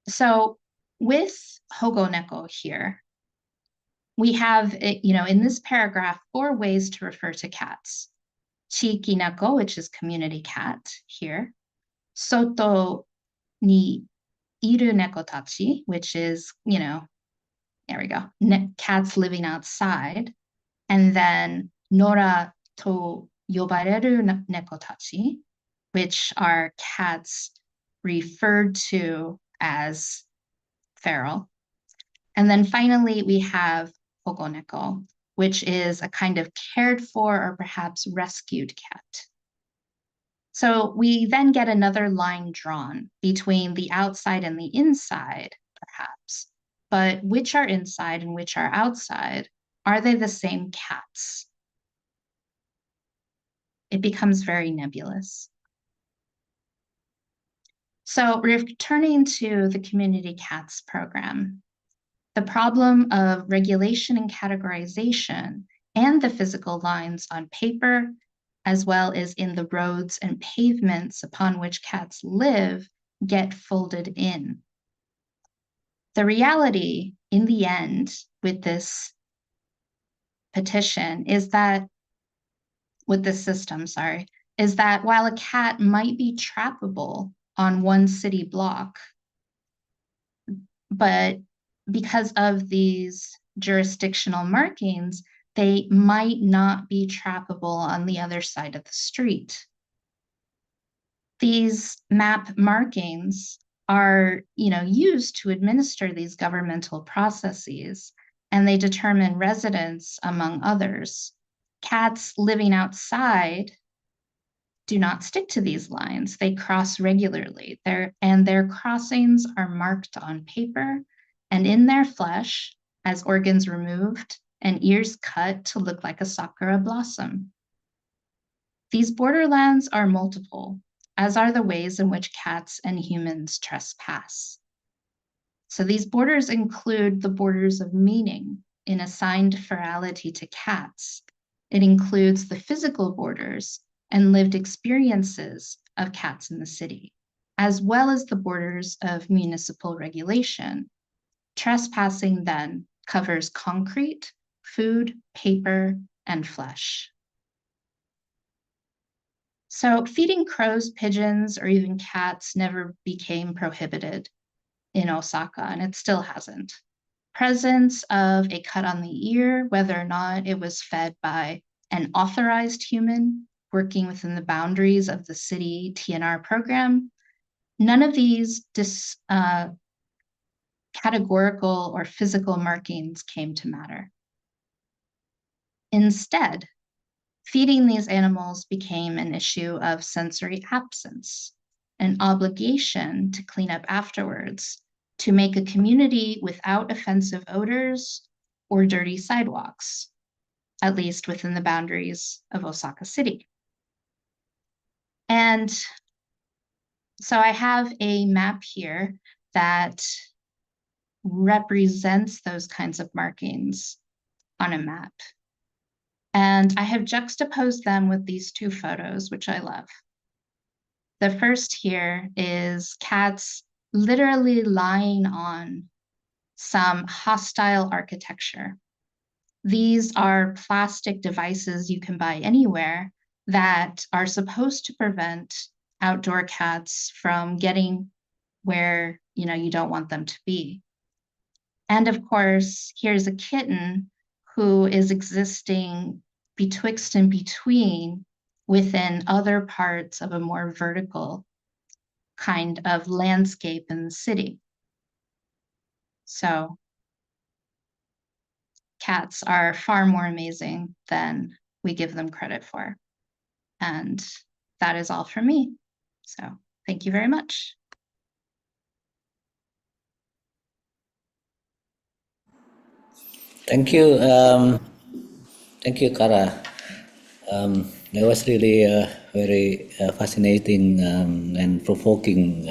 So with hogoneko here, we have, in this paragraph, 4 ways to refer to cats. Chiki neko, which is community cat here. Soto ni iru neko tachi, which is, there we go, cats living outside. And then nora to yobareru neko tachi, which are cats referred to as feral. And then finally, we have hogoneko, which is a kind of cared for or perhaps rescued cat. So we then get another line drawn between the outside and the inside, perhaps. But which are inside and which are outside? Are they the same cats? It becomes very nebulous. So returning to the Community Cats program, the problem of regulation and categorization and the physical lines on paper, as well as in the roads and pavements upon which cats live, get folded in. The reality, in the end, with this petition is that, with this system, is that while a cat might be trappable on one city block, but because of these jurisdictional markings, they might not be trappable on the other side of the street. These map markings are, used to administer these governmental processes, and they determine residents, among others. Cats living outside do not stick to these lines. They cross regularly. Their crossings are marked on paper and in their flesh as organs removed and ears cut to look like a sakura blossom. These borderlands are multiple, as are the ways in which cats and humans trespass. So these borders include the borders of meaning in assigned ferality to cats. It includes the physical borders and lived experiences of cats in the city, as well as the borders of municipal regulation. Trespassing then covers concrete, food, paper, and flesh. So feeding crows, pigeons, or even cats never became prohibited in Osaka, and it still hasn't. Presence of a cut on the ear, whether or not it was fed by an authorized human working within the boundaries of the city TNR program, none of these categorical or physical markings came to matter. Instead, feeding these animals became an issue of sensory absence, an obligation to clean up afterwards, to make a community without offensive odors or dirty sidewalks, at least within the boundaries of Osaka City. And so I have a map here that represents those kinds of markings on a map. And I have juxtaposed them with these 2 photos, which I love. The first here is cats literally lying on some hostile architecture. These are plastic devices you can buy anywhere that are supposed to prevent outdoor cats from getting where, you don't want them to be. And of course, here's a kitten who is existing betwixt and between within other parts of a more vertical kind of landscape in the city. So cats are far more amazing than we give them credit for. And that is all from me. So thank you very much. Thank you. Thank you, Cara. That was really very fascinating and provoking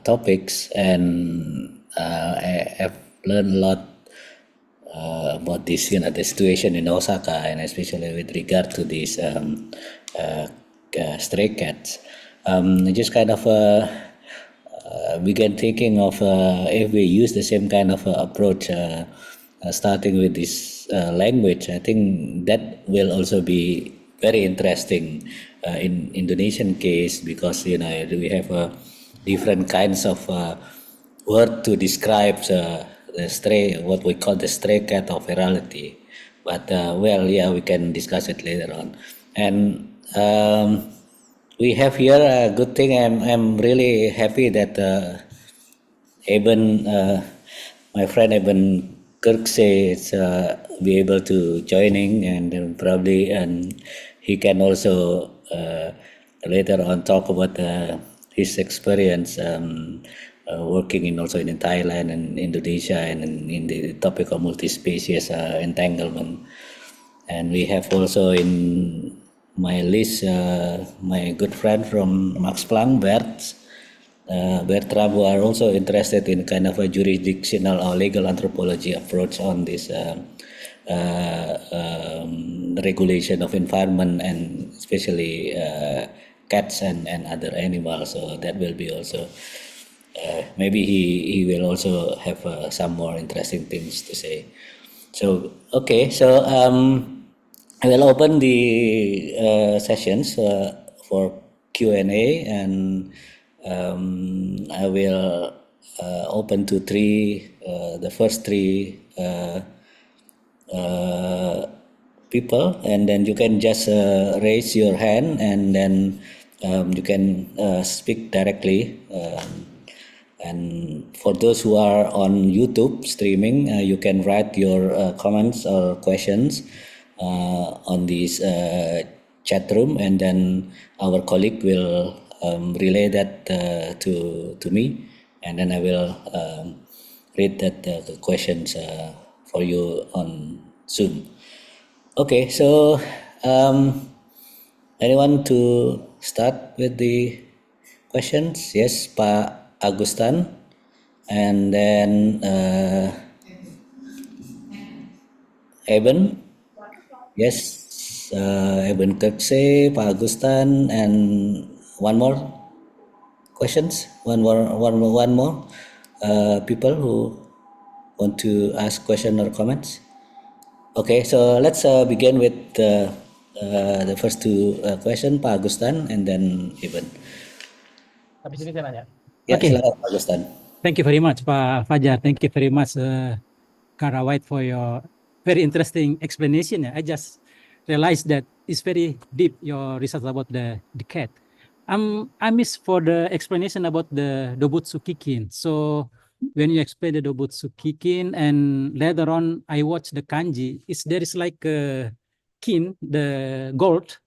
topics, and I've learned a lot about this, the situation in Osaka, and especially with regard to these stray cats. I just kind of began thinking of if we use the same kind of approach, starting with this language. I think that will also be very interesting in Indonesian case, because we have different kinds of word to describe the stray, what we call the stray cat of Ferality. But we can discuss it later on. And we have here a good thing. I'm really happy that Eben, my friend Eben Kirksey is be able to joining, and probably he can also later on talk about his experience working also in Thailand and Indonesia, and in the topic of multi-species entanglement. And we have also in my list my good friend from Max Planck, Bertram, who are also interested in kind of a jurisdictional or legal anthropology approach on this regulation of environment, and especially cats and other animals. So that will be also maybe he will also have some more interesting things to say. So okay, so I will open the sessions for Q&A, and I will open to the first three people, and then you can just raise your hand, and then you can speak directly. And for those who are on YouTube streaming, you can write your comments or questions on this chat room, and then our colleague will relay that to me, and then I will read the questions for you on Zoom. Okay, so anyone to start with the questions? Yes, Pak Agustan, and then Eben. Yes, Eben Kirksey, Pak Agustan, and one more questions. One more people who want to ask question or comments. Okay, so let's begin with the first two question, Pak Agustan, and then Eben. Habis ini saya nanya. Ya, Okay. silakan Pak Agustan. Thank you very much, Pak Fajar. Thank you very much, Cara White, for your very interesting explanation. I just realized that it's very deep, your research about the cat. I miss for the explanation about the Dobutsu Kikin. So when you explain the Dobutsu Kikin, and later on I watch the kanji, there is like a kin, the gold.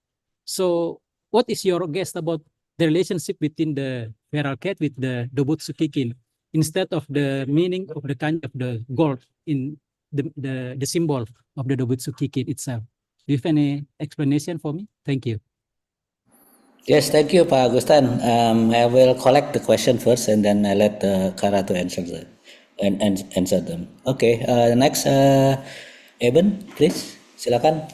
So what is your guess about the relationship between the feral cat with the Dobutsu Kikin, instead of the meaning of the kanji of the gold in the symbol of the Dobutsu Kikin itself? Do you have any explanation for me? Thank you. Yes, thank you, Pak Agustan. I will collect the question first, and then I let Cara to answer answer them. Okay, next, Eben, please, silakan.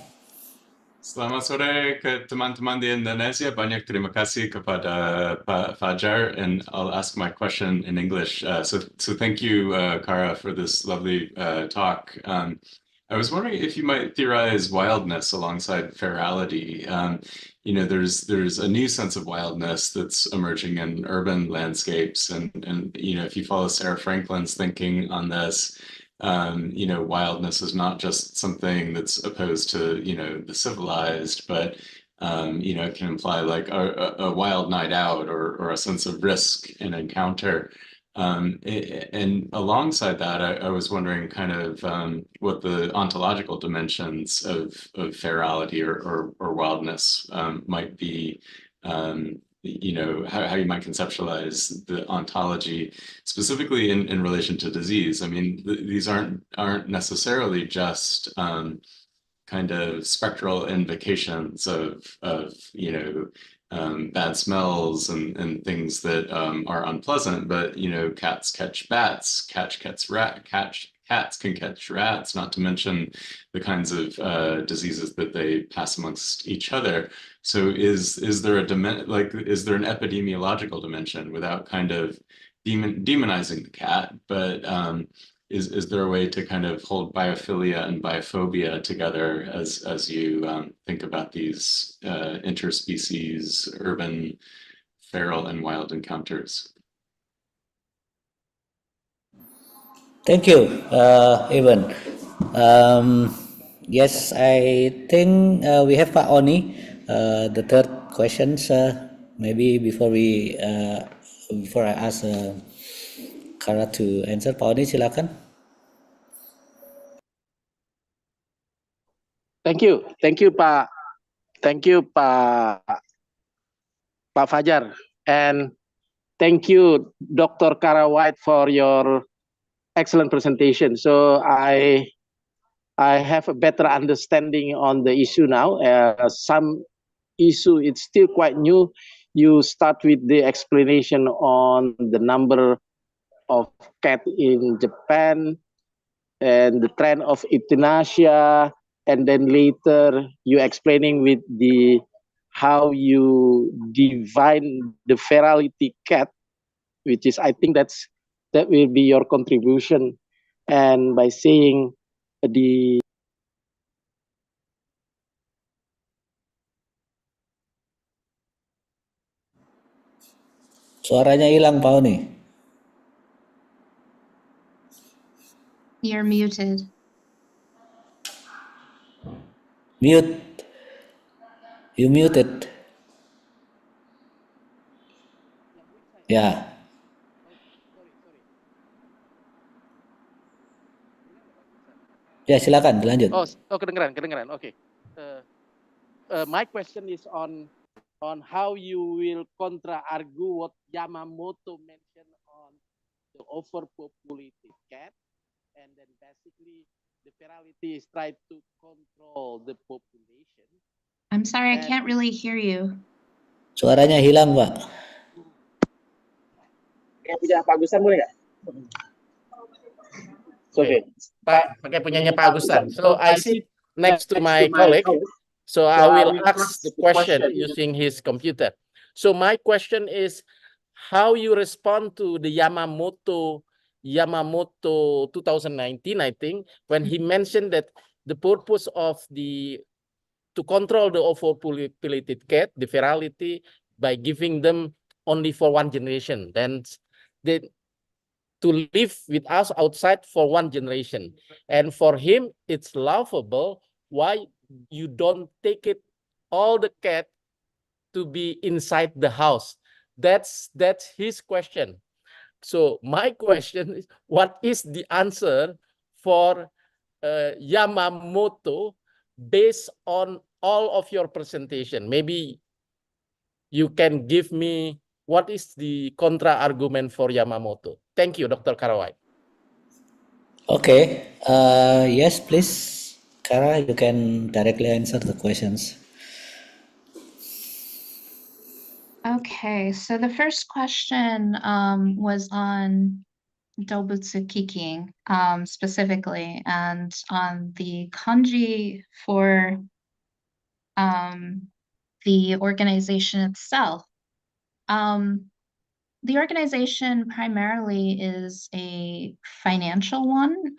Selamat sore ke teman-teman di Indonesia. Banyak terima kasih kepada Pak Fajar, and I'll ask my question in English. So thank you, Cara, for this lovely talk. I was wondering if you might theorize wildness alongside ferality. There's a new sense of wildness that's emerging in urban landscapes, and if you follow Sarah Franklin's thinking on this, wildness is not just something that's opposed to the civilized, but it can imply like a wild night out, or a sense of risk and encounter. And alongside that, I was wondering kind of what the ontological dimensions of ferality or wildness might be. How you might conceptualize the ontology, specifically in relation to disease. I mean, these aren't necessarily just kind of spectral invocations of you know, bad smells and things that are unpleasant, but you know, cats catch bats, cats can catch rats, not to mention the kinds of diseases that they pass amongst each other. So is there is there an epidemiological dimension without kind of demonizing the cat, but is there a way to kind of hold biophilia and biophobia together as you think about these interspecies, urban, feral, and wild encounters? Thank you, Evan. Yes, I think we have Pak Oni. The third questions, maybe before I ask Cara to answer, Pak Oni silakan. Thank you, Pak. Thank you, Pak Fajar, and thank you, Dr. Cara White, for your excellent presentation. So I have a better understanding on the issue now. Some issue, it's still quite new. You start with the explanation on the number of cat in Japan and the trend of euthanasia, and then later you explaining with the how you define the ferality cat, which is, I think that will be your contribution, and by saying the Suaranya hilang, Pak Oni. You're muted. Mute. You muted. Ya. Ya, silakan dilanjut. Oh, kedengeran. Okay. My question is on how you will contra-argue what Yamamoto mentioned on the overpopulated cat, and then basically the ferality is try to control the population. I'm sorry, I can't really hear you. Suaranya hilang, Pak. Punya Pak Agustan boleh nggak? Okay. Pak, pakai punyanya Pak Agustan. So I sit next to my colleague. So I will ask the question using his computer. So my question is, how you respond to the Yamamoto 2019, I think, when he mentioned that the purpose of to control the overpopulated cat, the ferality, by giving them only for one generation, then to live with us outside for one generation. And for him, it's laughable why you don't take it all the cat to be inside the house. That's his question. So my question is, what is the answer for Yamamoto based on all of your presentation? Maybe you can give me what is the contra argument for Yamamoto. Thank you, Dr. Cara White. Okay. Yes, please, Cara, you can directly answer the questions. Okay, so the first question was on Dobutsu Kiking specifically, and on the kanji for the organization itself. The organization primarily is a financial one.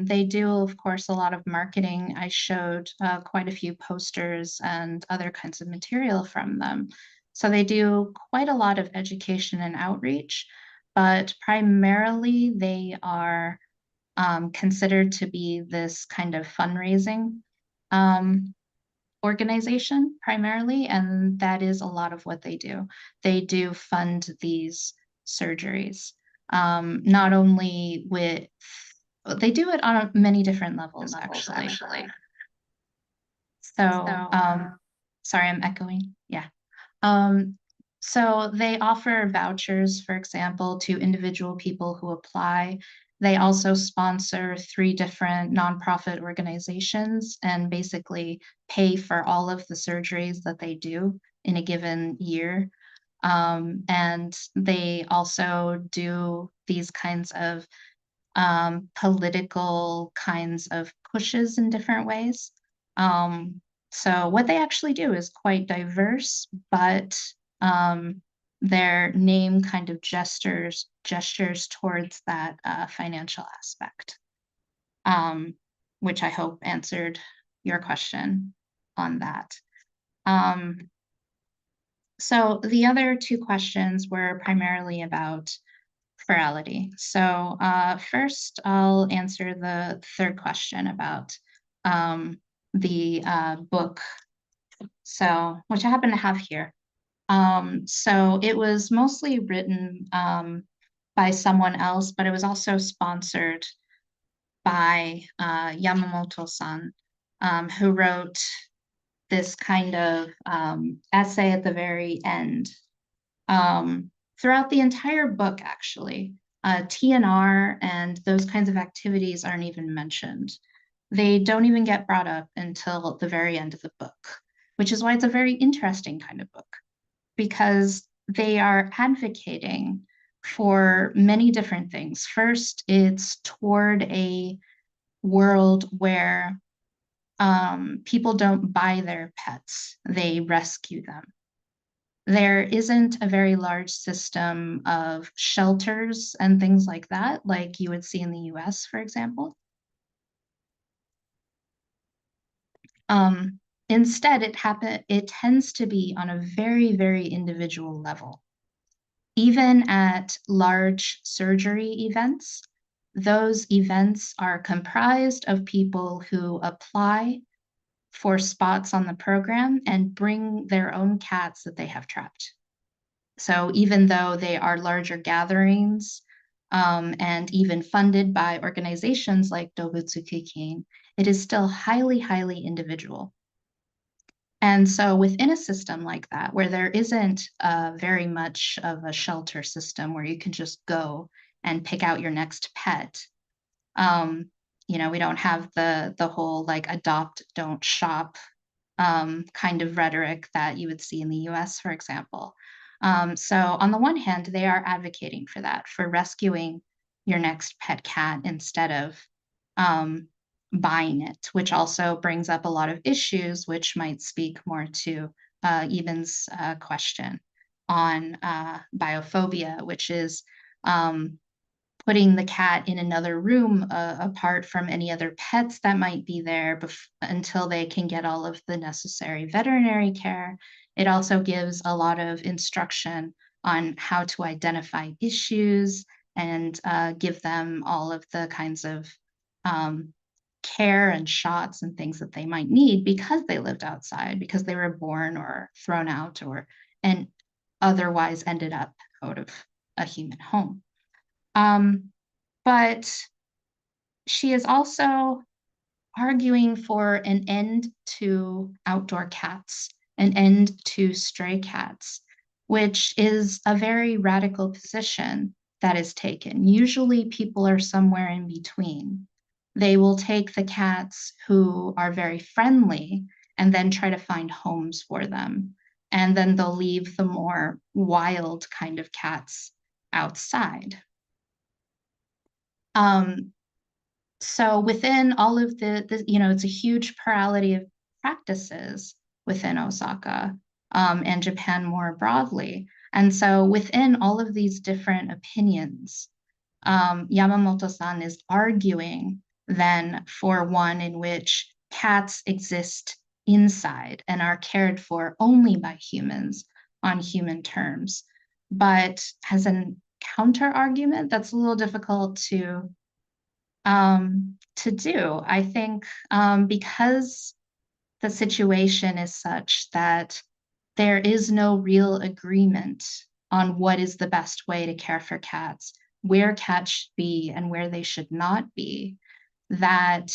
They do, of course, a lot of marketing. I showed quite a few posters and other kinds of material from them. So they do quite a lot of education and outreach, but primarily they are considered to be this kind of fundraising organization primarily, and that is a lot of what they do. They do fund these surgeries, not only they do it on many different levels, actually. So, sorry, I'm echoing. Yeah. So they offer vouchers, for example, to individual people who apply, They also sponsor 3 different nonprofit organizations and basically pay for all of the surgeries that they do in a given year. And they also do these kinds of political kinds of pushes in different ways. So what they actually do is quite diverse, but their name kind of gestures towards that financial aspect, which I hope answered your question on that. So the other 2 questions were primarily about ferality. So first, I'll answer the 3rd question about the book, so which I happen to have here. So it was mostly written by someone else, but it was also sponsored by Yamamoto-san, who wrote this kind of essay at the very end. Throughout the entire book, actually, TNR and those kinds of activities aren't even mentioned. They don't even get brought up until the very end of the book, which is why it's a very interesting kind of book, because they are advocating for many different things. First, it's toward a world where people don't buy their pets, they rescue them. There isn't a very large system of shelters and things like that, like you would see in the US, for example. Instead, it tends to be on a very, very individual level. Even at large surgery events, those events are comprised of people who apply for spots on the program and bring their own cats that they have trapped. So even though they are larger gatherings and even funded by organizations like Dobutsu Kucing, it is still highly, highly individual. And so within a system like that, where there isn't very much of a shelter system where you can just go and pick out your next pet, you know, we don't have the whole like adopt, don't shop kind of rhetoric that you would see in the US, for example. So on the one hand, they are advocating for that, for rescuing your next pet cat instead of buying it, which also brings up a lot of issues, which might speak more to Eben's question on biophobia, which is putting the cat in another room apart from any other pets that might be there until they can get all of the necessary veterinary care. It also gives a lot of instruction on how to identify issues and give them all of the kinds of care and shots and things that they might need because they lived outside, because they were born or thrown out and otherwise ended up out of a human home. But she is also arguing for an end to outdoor cats, an end to stray cats, which is a very radical position that is taken. Usually people are somewhere in between. They will take the cats who are very friendly and then try to find homes for them. And then they'll leave the more wild kind of cats outside. So within all of the, you know, it's a huge plurality of practices within Osaka and Japan more broadly. And so within all of these different opinions, Yamamoto-san is arguing then for one in which cats exist inside and are cared for only by humans on human terms, but has a counter argument that's a little difficult to do. I think because the situation is such that there is no real agreement on what is the best way to care for cats, where cats should be and where they should not be, that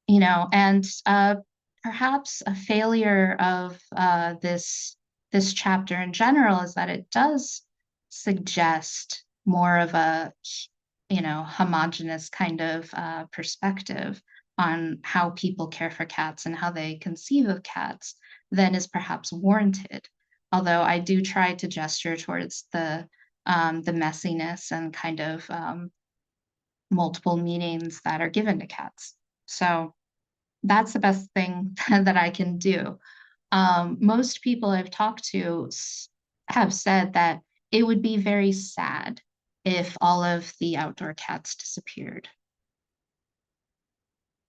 you know, and perhaps a failure of this chapter in general is that it does suggest more of a, homogenous kind of perspective on how people care for cats and how they conceive of cats than is perhaps warranted. Although I do try to gesture towards the messiness and kind of multiple meanings that are given to cats. So that's the best thing that I can do. Most people I've talked to have said that it would be very sad if all of the outdoor cats disappeared.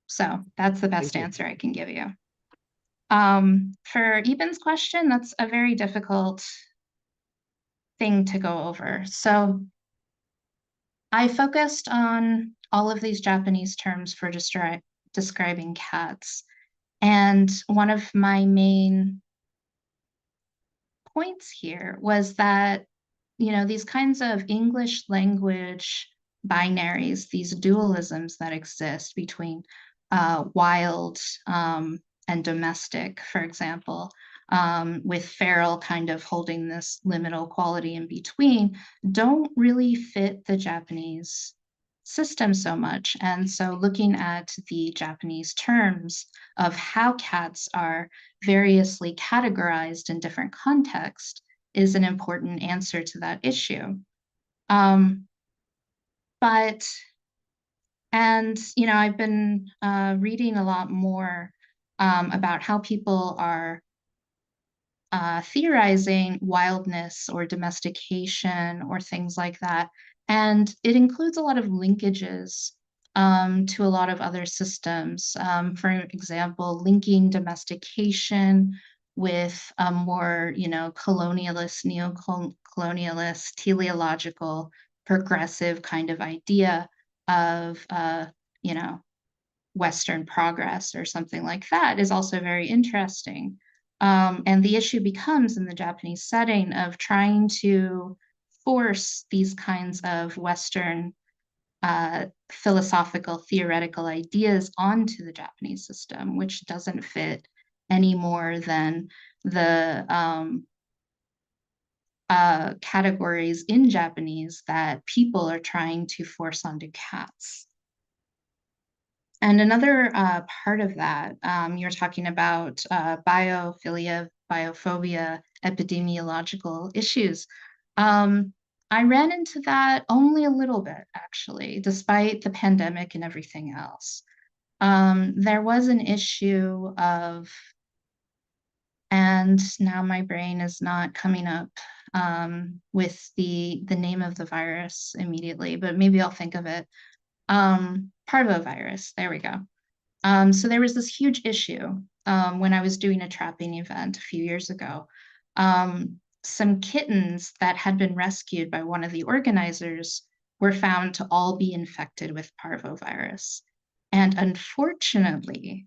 So that's the best answer I can give you. For Eben's question, that's a very difficult thing to go over. So I focused on all of these Japanese terms for describing cats. And one of my main points here was that, these kinds of English language binaries, these dualisms that exist between wild and domestic, for example, with feral kind of holding this liminal quality in between, don't really fit the Japanese system so much. And so looking at the Japanese terms of how cats are variously categorized in different contexts is an important answer to that issue. I've been reading a lot more about how people are theorizing wildness or domestication or things like that. And it includes a lot of linkages to a lot of other systems. For example, linking domestication with a more, colonialist, neo-colonialist, teleological, progressive kind of idea of, Western progress or something like that is also very interesting. And the issue becomes in the Japanese setting of trying to force these kinds of Western philosophical, theoretical ideas onto the Japanese system, which doesn't fit any more than the categories in Japanese that people are trying to force onto cats. And another part of that, you're talking about biophilia, biophobia, epidemiological issues. I ran into that only a little bit, actually, despite the pandemic and everything else. There was an issue of, and now my brain is not coming up with the name of the virus immediately, but maybe I'll think of it. Parvovirus, there we go. So there was this huge issue when I was doing a trapping event a few years ago. Some kittens that had been rescued by one of the organizers were found to all be infected with parvovirus. And unfortunately,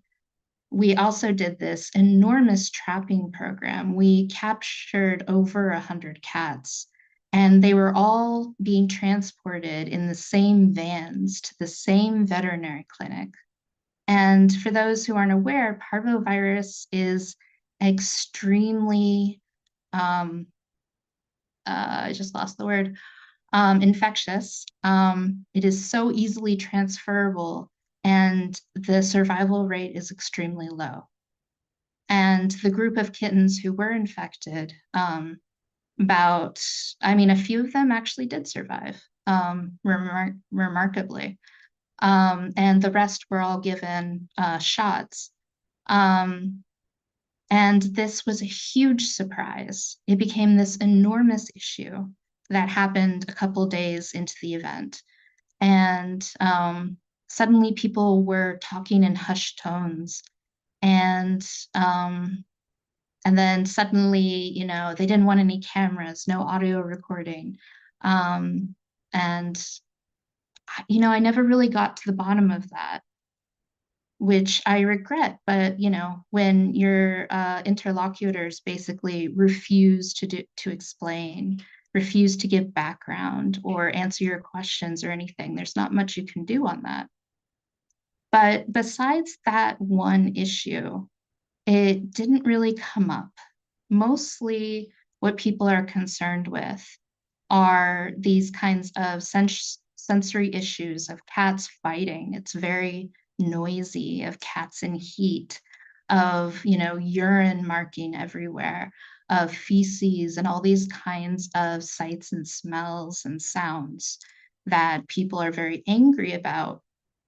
we also did this enormous trapping program. We captured over 100 cats, and they were all being transported in the same vans to the same veterinary clinic. And for those who aren't aware, parvovirus is extremely, I just lost the word, infectious. It is so easily transferable, and the survival rate is extremely low. And the group of kittens who were infected, a few of them actually did survive, remarkably. And the rest were all given shots. And this was a huge surprise. It became this enormous issue that happened a couple days into the event. And suddenly people were talking in hushed tones. And then suddenly, they didn't want any cameras, no audio recording. And I never really got to the bottom of that, which I regret. But, when your interlocutors basically refuse to explain, refuse to give background or answer your questions or anything, there's not much you can do on that. But besides that one issue, it didn't really come up. Mostly what people are concerned with are these kinds of sensory issues of cats fighting. It's very noisy, of cats in heat, of, you know, urine marking everywhere, of feces, and all these kinds of sights and smells and sounds that people are very angry about,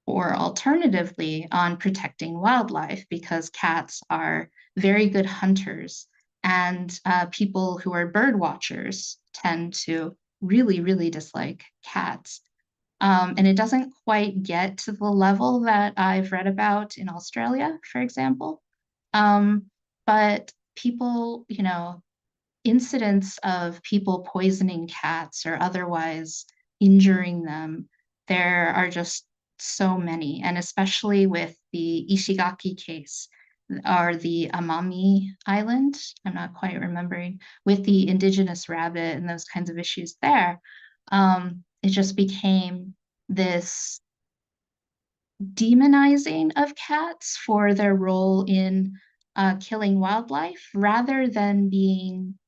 or alternatively on protecting wildlife, because cats are very good hunters, and people who are bird watchers tend to really, really dislike cats. And it doesn't quite get to the level that I've read about in Australia, for example. But people, you know, incidents of people poisoning cats or otherwise injuring them, there are just so many, and especially with the Ishigaki case, or the Amami Island, I'm not quite remembering, with the indigenous rabbit and those kinds of issues there, it just became this demonizing of cats for their role in killing wildlife, rather than being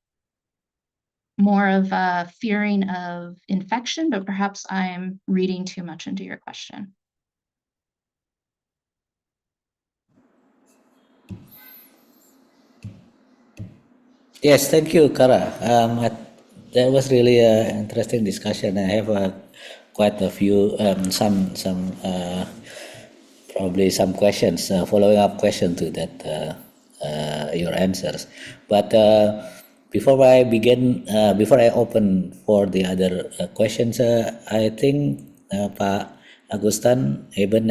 more of a fearing of infection, but perhaps I'm reading too much into your question. Yes, thank you, Cara. That was really an interesting discussion. I have quite a few, probably some questions, following up question to that, your answers. But before I begin, before I open for the other questions, I think Pak Agustan, Eben,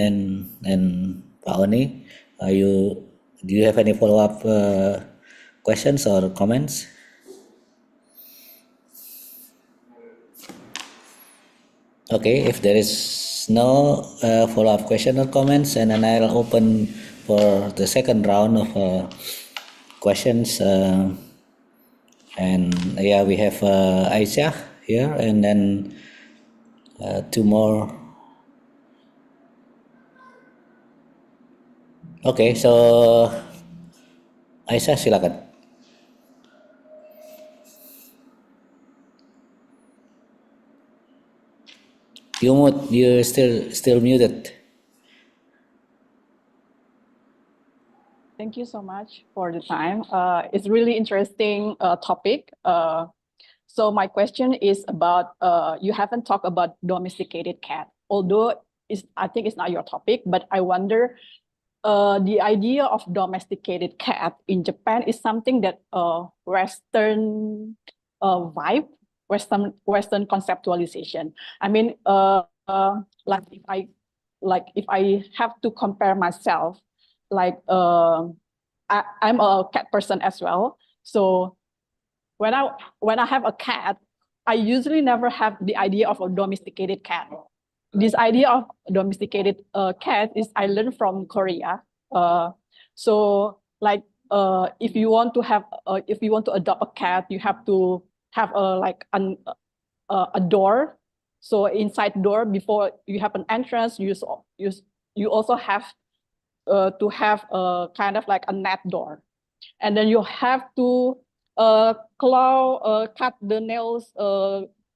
and Pak Oni, do you have any follow up questions or comments? Okay, if there is no follow-up question or comments, and then I'll open for the second round of questions. And yeah, we have Aisyah here, and then two more. Okay, so Aisyah, silakan. You're still muted. Thank you so much for the time. It's really interesting topic. So my question is about, you haven't talked about domesticated cat, although I think it's not your topic, but I wonder, the idea of domesticated cat in Japan is something that Western vibe, Western conceptualization. I mean, like if I have to compare myself, like I'm a cat person as well. So when I have a cat, I usually never have the idea of a domesticated cat. This idea of domesticated cat is I learned from Korea. So like if you want to adopt a cat, you have to have a door. So inside door, before you have an entrance, you also have to have a kind of like a net door, and then you have to cut the nails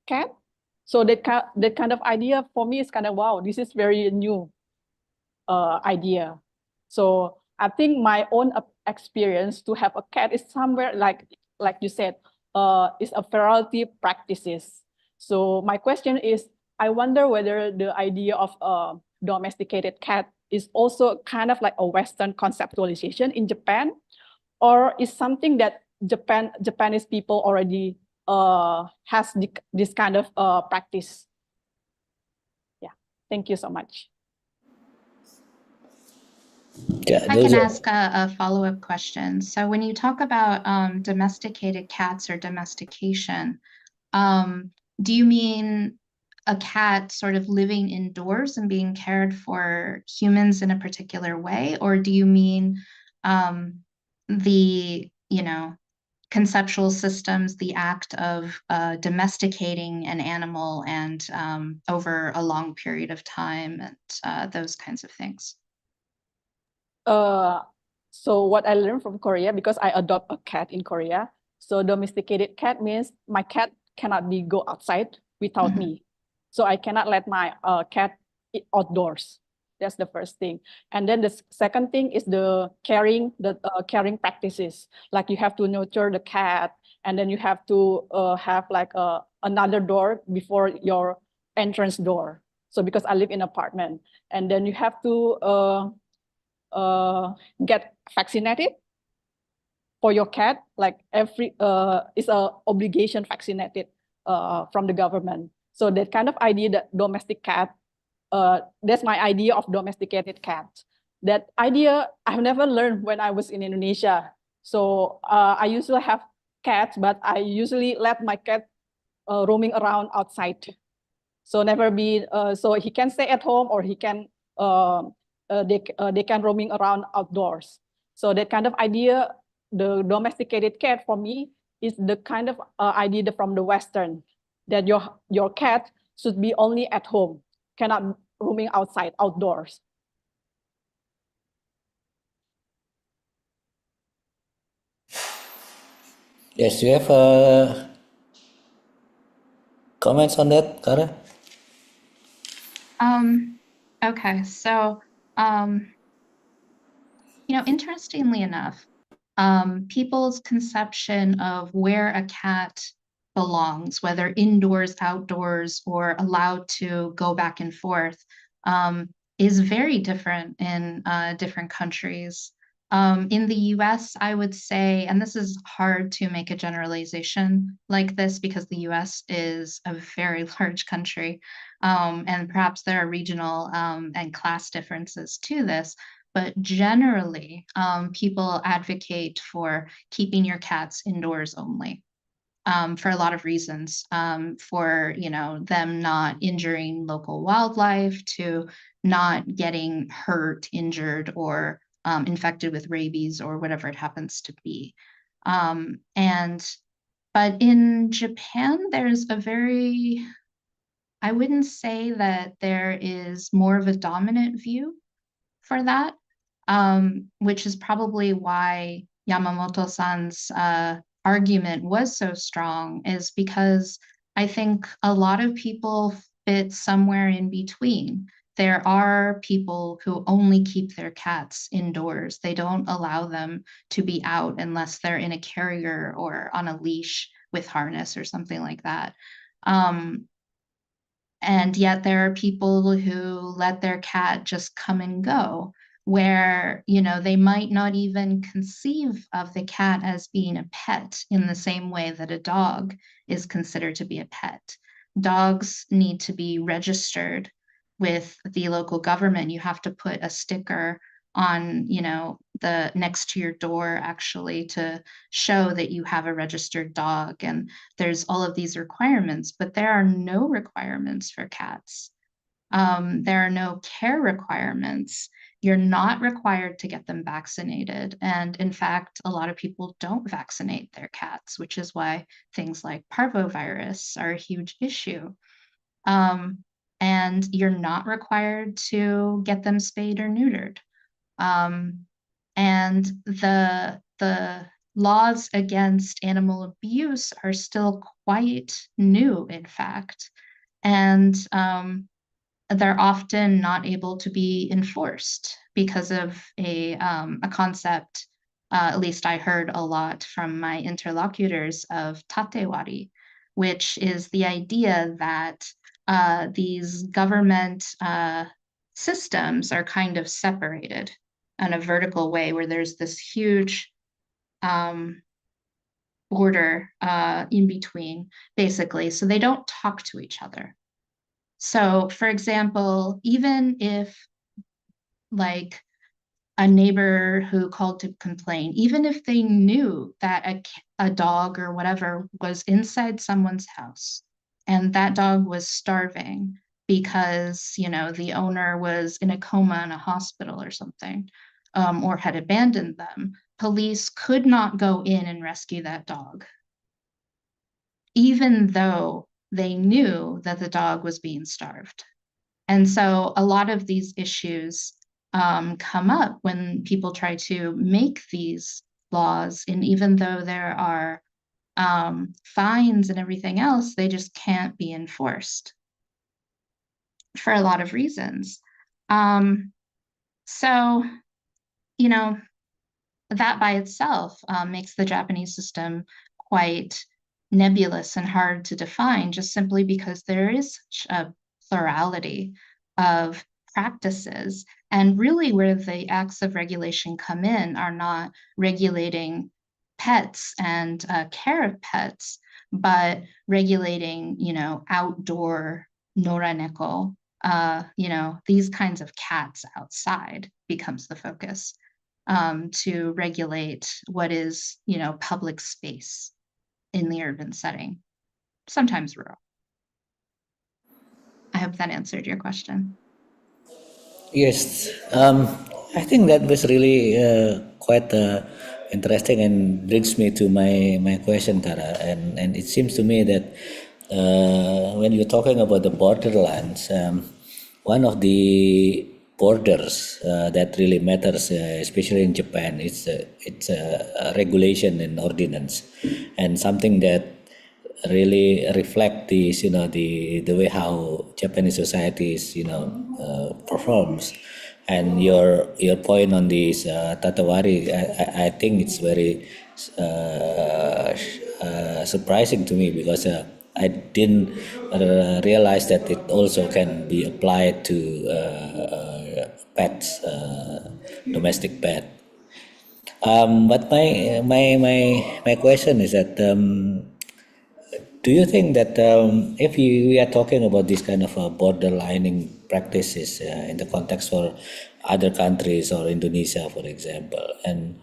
cat. So that kind of idea for me is kind of, wow, this is very new idea. So I think my own experience to have a cat is somewhere like you said, is a ferality practices. So my question is, I wonder whether the idea of domesticated cat is also kind of like a Western conceptualization in Japan, or is something that Japanese people already has this kind of practice. Yeah, thank you so much. Yeah, I can ask a follow-up question. So when you talk about domesticated cats or domestication, do you mean a cat sort of living indoors and being cared for humans in a particular way? Or do you mean the, you know, conceptual systems, the act of domesticating an animal and over a long period of time, and those kinds of things? So what I learned from Korea, because I adopt a cat in Korea. So domesticated cat means my cat cannot be go outside without me. So I cannot let my cat outdoors. That's the first thing. And then the second thing is the caring practices. Like you have to nurture the cat, and then you have to have like another door before your entrance door. So because I live in an apartment, and then you have to get vaccinated for your cat. Like every it's a obligation vaccinated from the government. So that kind of idea, that domestic cat, that's my idea of domesticated cat. That idea I've never learned when I was in Indonesia. So I usually have cats, but I usually let my cat roaming around outside. So never be, so he can stay at home, or he can, they can roaming around outdoors. So that kind of idea, the domesticated cat for me is the kind of idea from the Western, that your cat should be only at home, cannot roaming outside, outdoors. Yes, you have comments on that, Cara? Okay, so interestingly enough, people's conception of where a cat belongs, whether indoors, outdoors, or allowed to go back and forth, is very different in different countries. In the US, I would say, and this is hard to make a generalization like this because the US is a very large country, and perhaps there are regional and class differences to this. But generally, people advocate for keeping your cats indoors only, for a lot of reasons, for them not injuring local wildlife, to not getting hurt, injured, or infected with rabies or whatever it happens to be. But in Japan, there's I wouldn't say that there is more of a dominant view for that. Which is probably why Yamamoto-san's argument was so strong, is because I think a lot of people fit somewhere in between. There are people who only keep their cats indoors. They don't allow them to be out unless they're in a carrier or on a leash with harness or something like that. And yet there are people who let their cat just come and go, where they might not even conceive of the cat as being a pet in the same way that a dog is considered to be a pet. Dogs need to be registered with the local government. You have to put a sticker on the next to your door, actually, to show that you have a registered dog. And there's all of these requirements, but there are no requirements for cats. There are no care requirements. You're not required to get them vaccinated. And in fact, a lot of people don't vaccinate their cats, which is why things like parvovirus are a huge issue. And you're not required to get them spayed or neutered. And the laws against animal abuse are still quite new, in fact. And they're often not able to be enforced because of a concept, at least I heard a lot from my interlocutors, of tatewari, which is the idea that these government systems are kind of separated in a vertical way, where there's this huge border in between, basically, so they don't talk to each other. So, for example, even if like a neighbor who called to complain, even if they knew that a dog or whatever was inside someone's house and that dog was starving because, the owner was in a coma in a hospital or something, or had abandoned them, police could not go in and rescue that dog, even though they knew that the dog was being starved. And so a lot of these issues come up when people try to make these laws. And even though there are fines and everything else, they just can't be enforced for a lot of reasons. So, you know, that by itself makes the Japanese system quite nebulous and hard to define, just simply because there is such a plurality of practices. And really where the acts of regulation come in are not regulating pets and care of pets, but regulating, outdoor noraneko, these kinds of cats outside becomes the focus to regulate what is, public space in the urban setting, sometimes rural. I hope that answered your question. Yes, I think that was really quite interesting and brings me to my question, Cara. And it seems to me that when you're talking about the borderlands, one of the borders that really matters, especially in Japan, it's a regulation and ordinance, and something that really reflect this, the way how Japanese society is, performs. And your point on this tatawari, I think it's very surprising to me, because I didn't realize that it also can be applied to pets, domestic pet. But my question is that, do you think that if we are talking about this kind of borderlining practices in the context for other countries or Indonesia, for example, and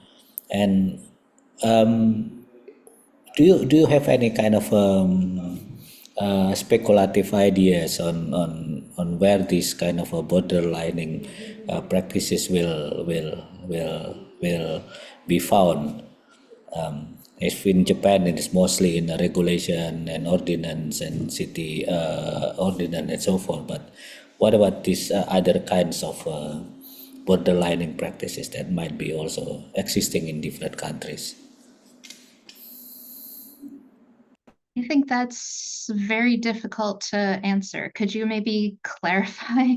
do you have any kind of speculative ideas on where this kind of borderlining practices will be found? If in Japan it is mostly in regulation and ordinance and city ordinance and so forth, but what about these other kinds of borderlining practices that might be also existing in different countries? I think that's very difficult to answer. Could you maybe clarify?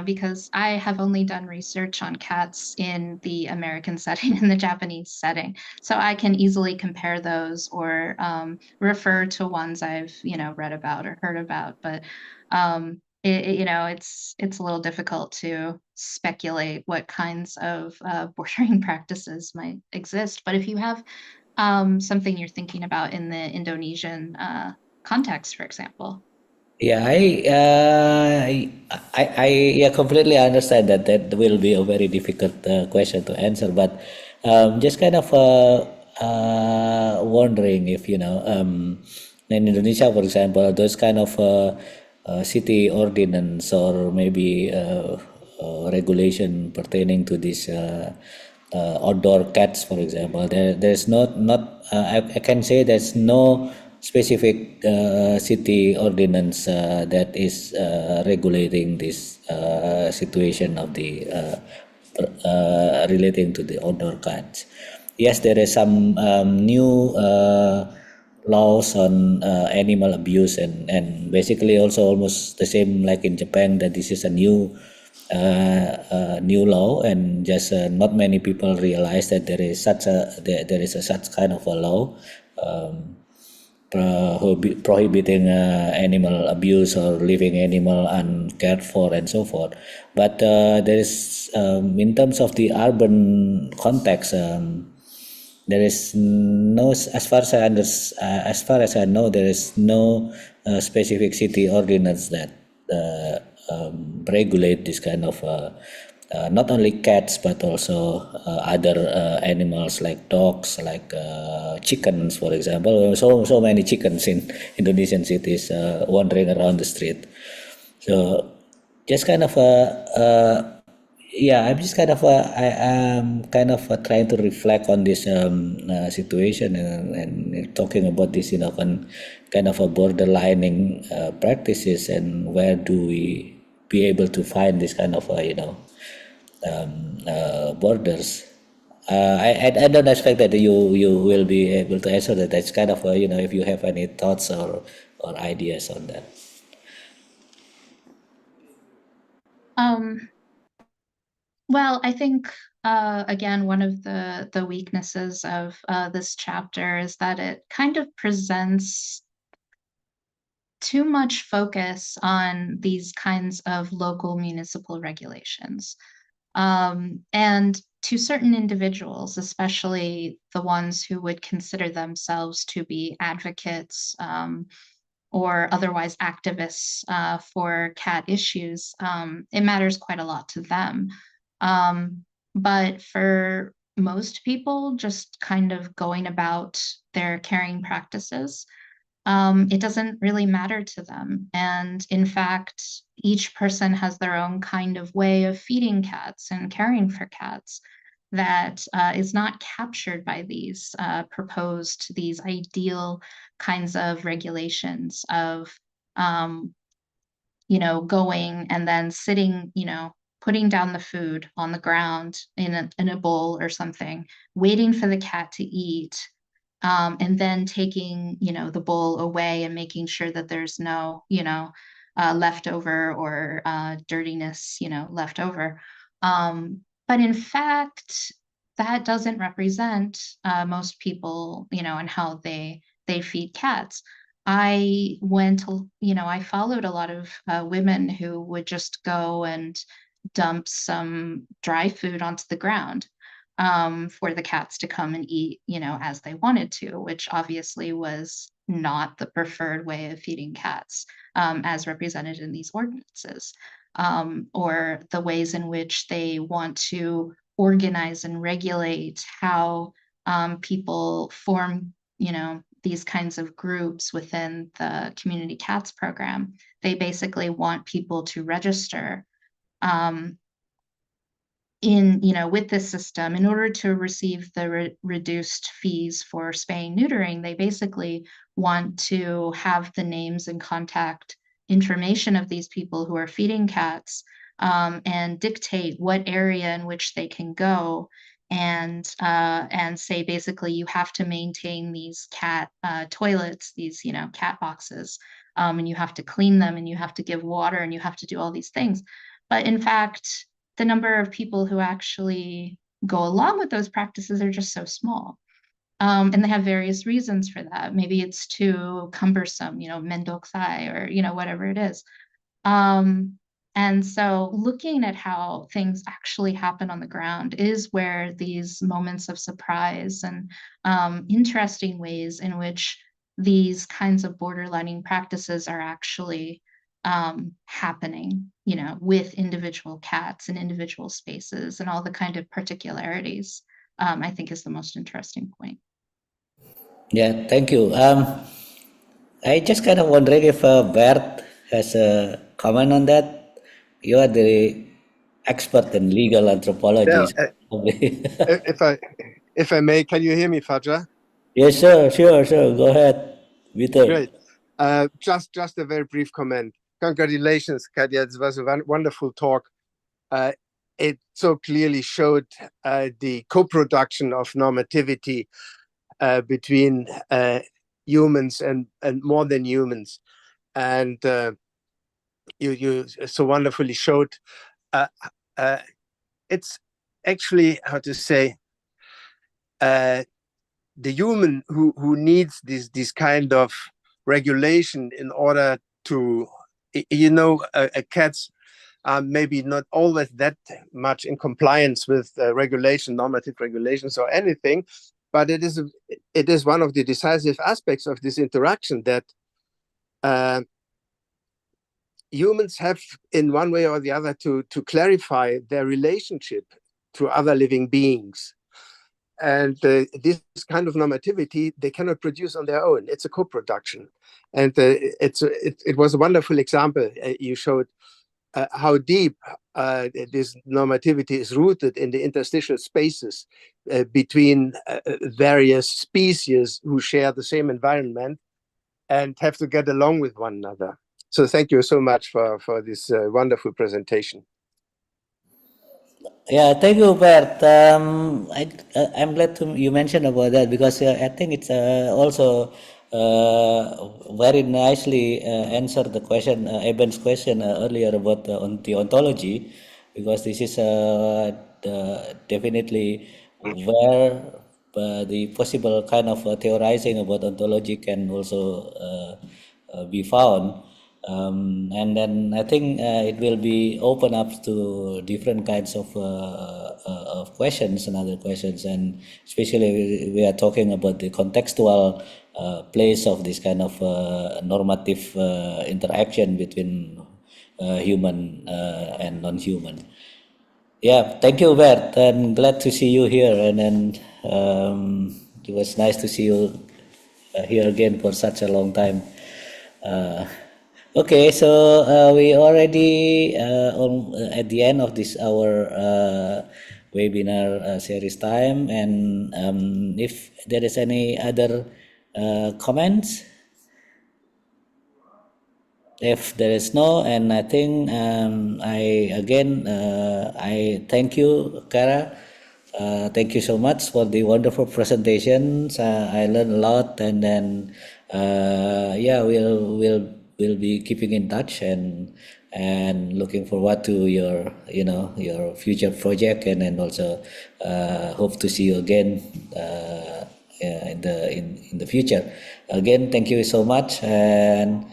Because I have only done research on cats in the American setting and the Japanese setting, so I can easily compare those or refer to ones I've read about or heard about. But it's a little difficult to speculate what kinds of bordering practices might exist. But if you have something you're thinking about in the Indonesian context, for example. Yeah, I completely understand that will be a very difficult question to answer, but just kind of wondering if in Indonesia, for example, those kind of city ordinance or maybe regulation pertaining to this outdoor cats, for example, there's not I can say there's no specific city ordinance that is regulating this situation of the relating to the outdoor cats. Yes, there is some new laws on animal abuse, and basically also almost the same like in Japan, that this is a new law, and just not many people realize that there is such kind of a law prohibiting animal abuse or leaving animal uncared for and so forth. But there is in terms of the urban context, there is no, as far as I know, there is no specific city ordinance that regulate this kind of not only cats but also other animals like dogs, like chickens, for example. So many chickens in Indonesian cities wandering around the street. So just kind of I'm just kind of I'm kind of trying to reflect on this situation and talking about this, kind of a borderlining practices, and where do we be able to find this kind of borders. I don't expect that you will be able to answer that. That's kind of if you have any thoughts or ideas on that. Well, I think again, one of the weaknesses of this chapter is that it kind of presents too much focus on these kinds of local municipal regulations. And to certain individuals, especially the ones who would consider themselves to be advocates or otherwise activists for cat issues, it matters quite a lot to them. But for most people, just kind of going about their caring practices, it doesn't really matter to them. And in fact, each person has their own kind of way of feeding cats and caring for cats that is not captured by these proposed, these ideal kinds of regulations of, going and then sitting, putting down the food on the ground in a bowl or something, waiting for the cat to eat, and then taking, the bowl away and making sure that there's no, leftover or dirtiness, left over. But in fact, that doesn't represent most people, and how they feed cats. I followed a lot of women who would just go and dump some dry food onto the ground for the cats to come and eat, as they wanted to, which obviously was not the preferred way of feeding cats, as represented in these ordinances, or the ways in which they want to organize and regulate how people form, these kinds of groups within the Community Cats program. They basically want people to register with this system in order to receive the reduced fees for spaying neutering. They basically want to have the names and contact information of these people who are feeding cats, and dictate what area in which they can go, and say basically you have to maintain these cat toilets, these cat boxes, and you have to clean them, and you have to give water, and you have to do all these things. But in fact, the number of people who actually go along with those practices are just so small. And they have various reasons for that. Maybe it's too cumbersome, mendoksai, or, whatever it is. And so looking at how things actually happen on the ground is where these moments of surprise and interesting ways in which these kinds of borderlining practices are actually happening, with individual cats and individual spaces and all the kind of particularities, I think is the most interesting point. Yeah, thank you. I just kind of wondering if Bert has a comment on that. You are the expert in legal anthropology. Yeah, if I may, can you hear me, Fajar? Yes, sure. Go ahead, Peter. Great. Just a very brief comment. Congratulations, Katja. It was a wonderful talk. It so clearly showed the co-production of normativity between humans and more than humans. And you so wonderfully showed it's actually, how to say, the human who needs this kind of regulation in order to, cats are maybe not always that much in compliance with regulation, normative regulations or anything, but it is one of the decisive aspects of this interaction that humans have, in one way or the other, to clarify their relationship to other living beings. And this kind of normativity they cannot produce on their own. It's a co-production. And it was a wonderful example. You showed how deep this normativity is rooted in the interstitial spaces between various species who share the same environment and have to get along with one another. So thank you so much for this wonderful presentation. Yeah, thank you, Bert. I'm glad you mentioned about that because I think it's also very nicely answered the question, Eben's question earlier about on the ontology, because this is definitely where the possible kind of theorizing about ontology can also be found. And then I think it will be open up to different kinds of questions and other questions, and especially we are talking about the contextual place of this kind of normative interaction between human and non-human. Yeah, thank you, Bert, and glad to see you here. And then it was nice to see you here again for such a long time. Okay, so we already at the end of this our webinar series time, and if there is any other comments, if there is no, and I think I thank you, Cara. Thank you so much for the wonderful presentations. I learned a lot, and then yeah, we'll be keeping in touch and looking forward to your your future project, and then also hope to see you again in the future. Again, thank you so much, and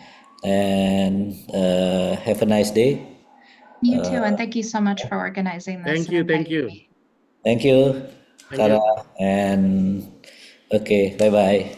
have a nice day. You too, and thank you so much for organizing this. Thank you, thank you. Thank you, Thank you. Cara, and okay, bye bye.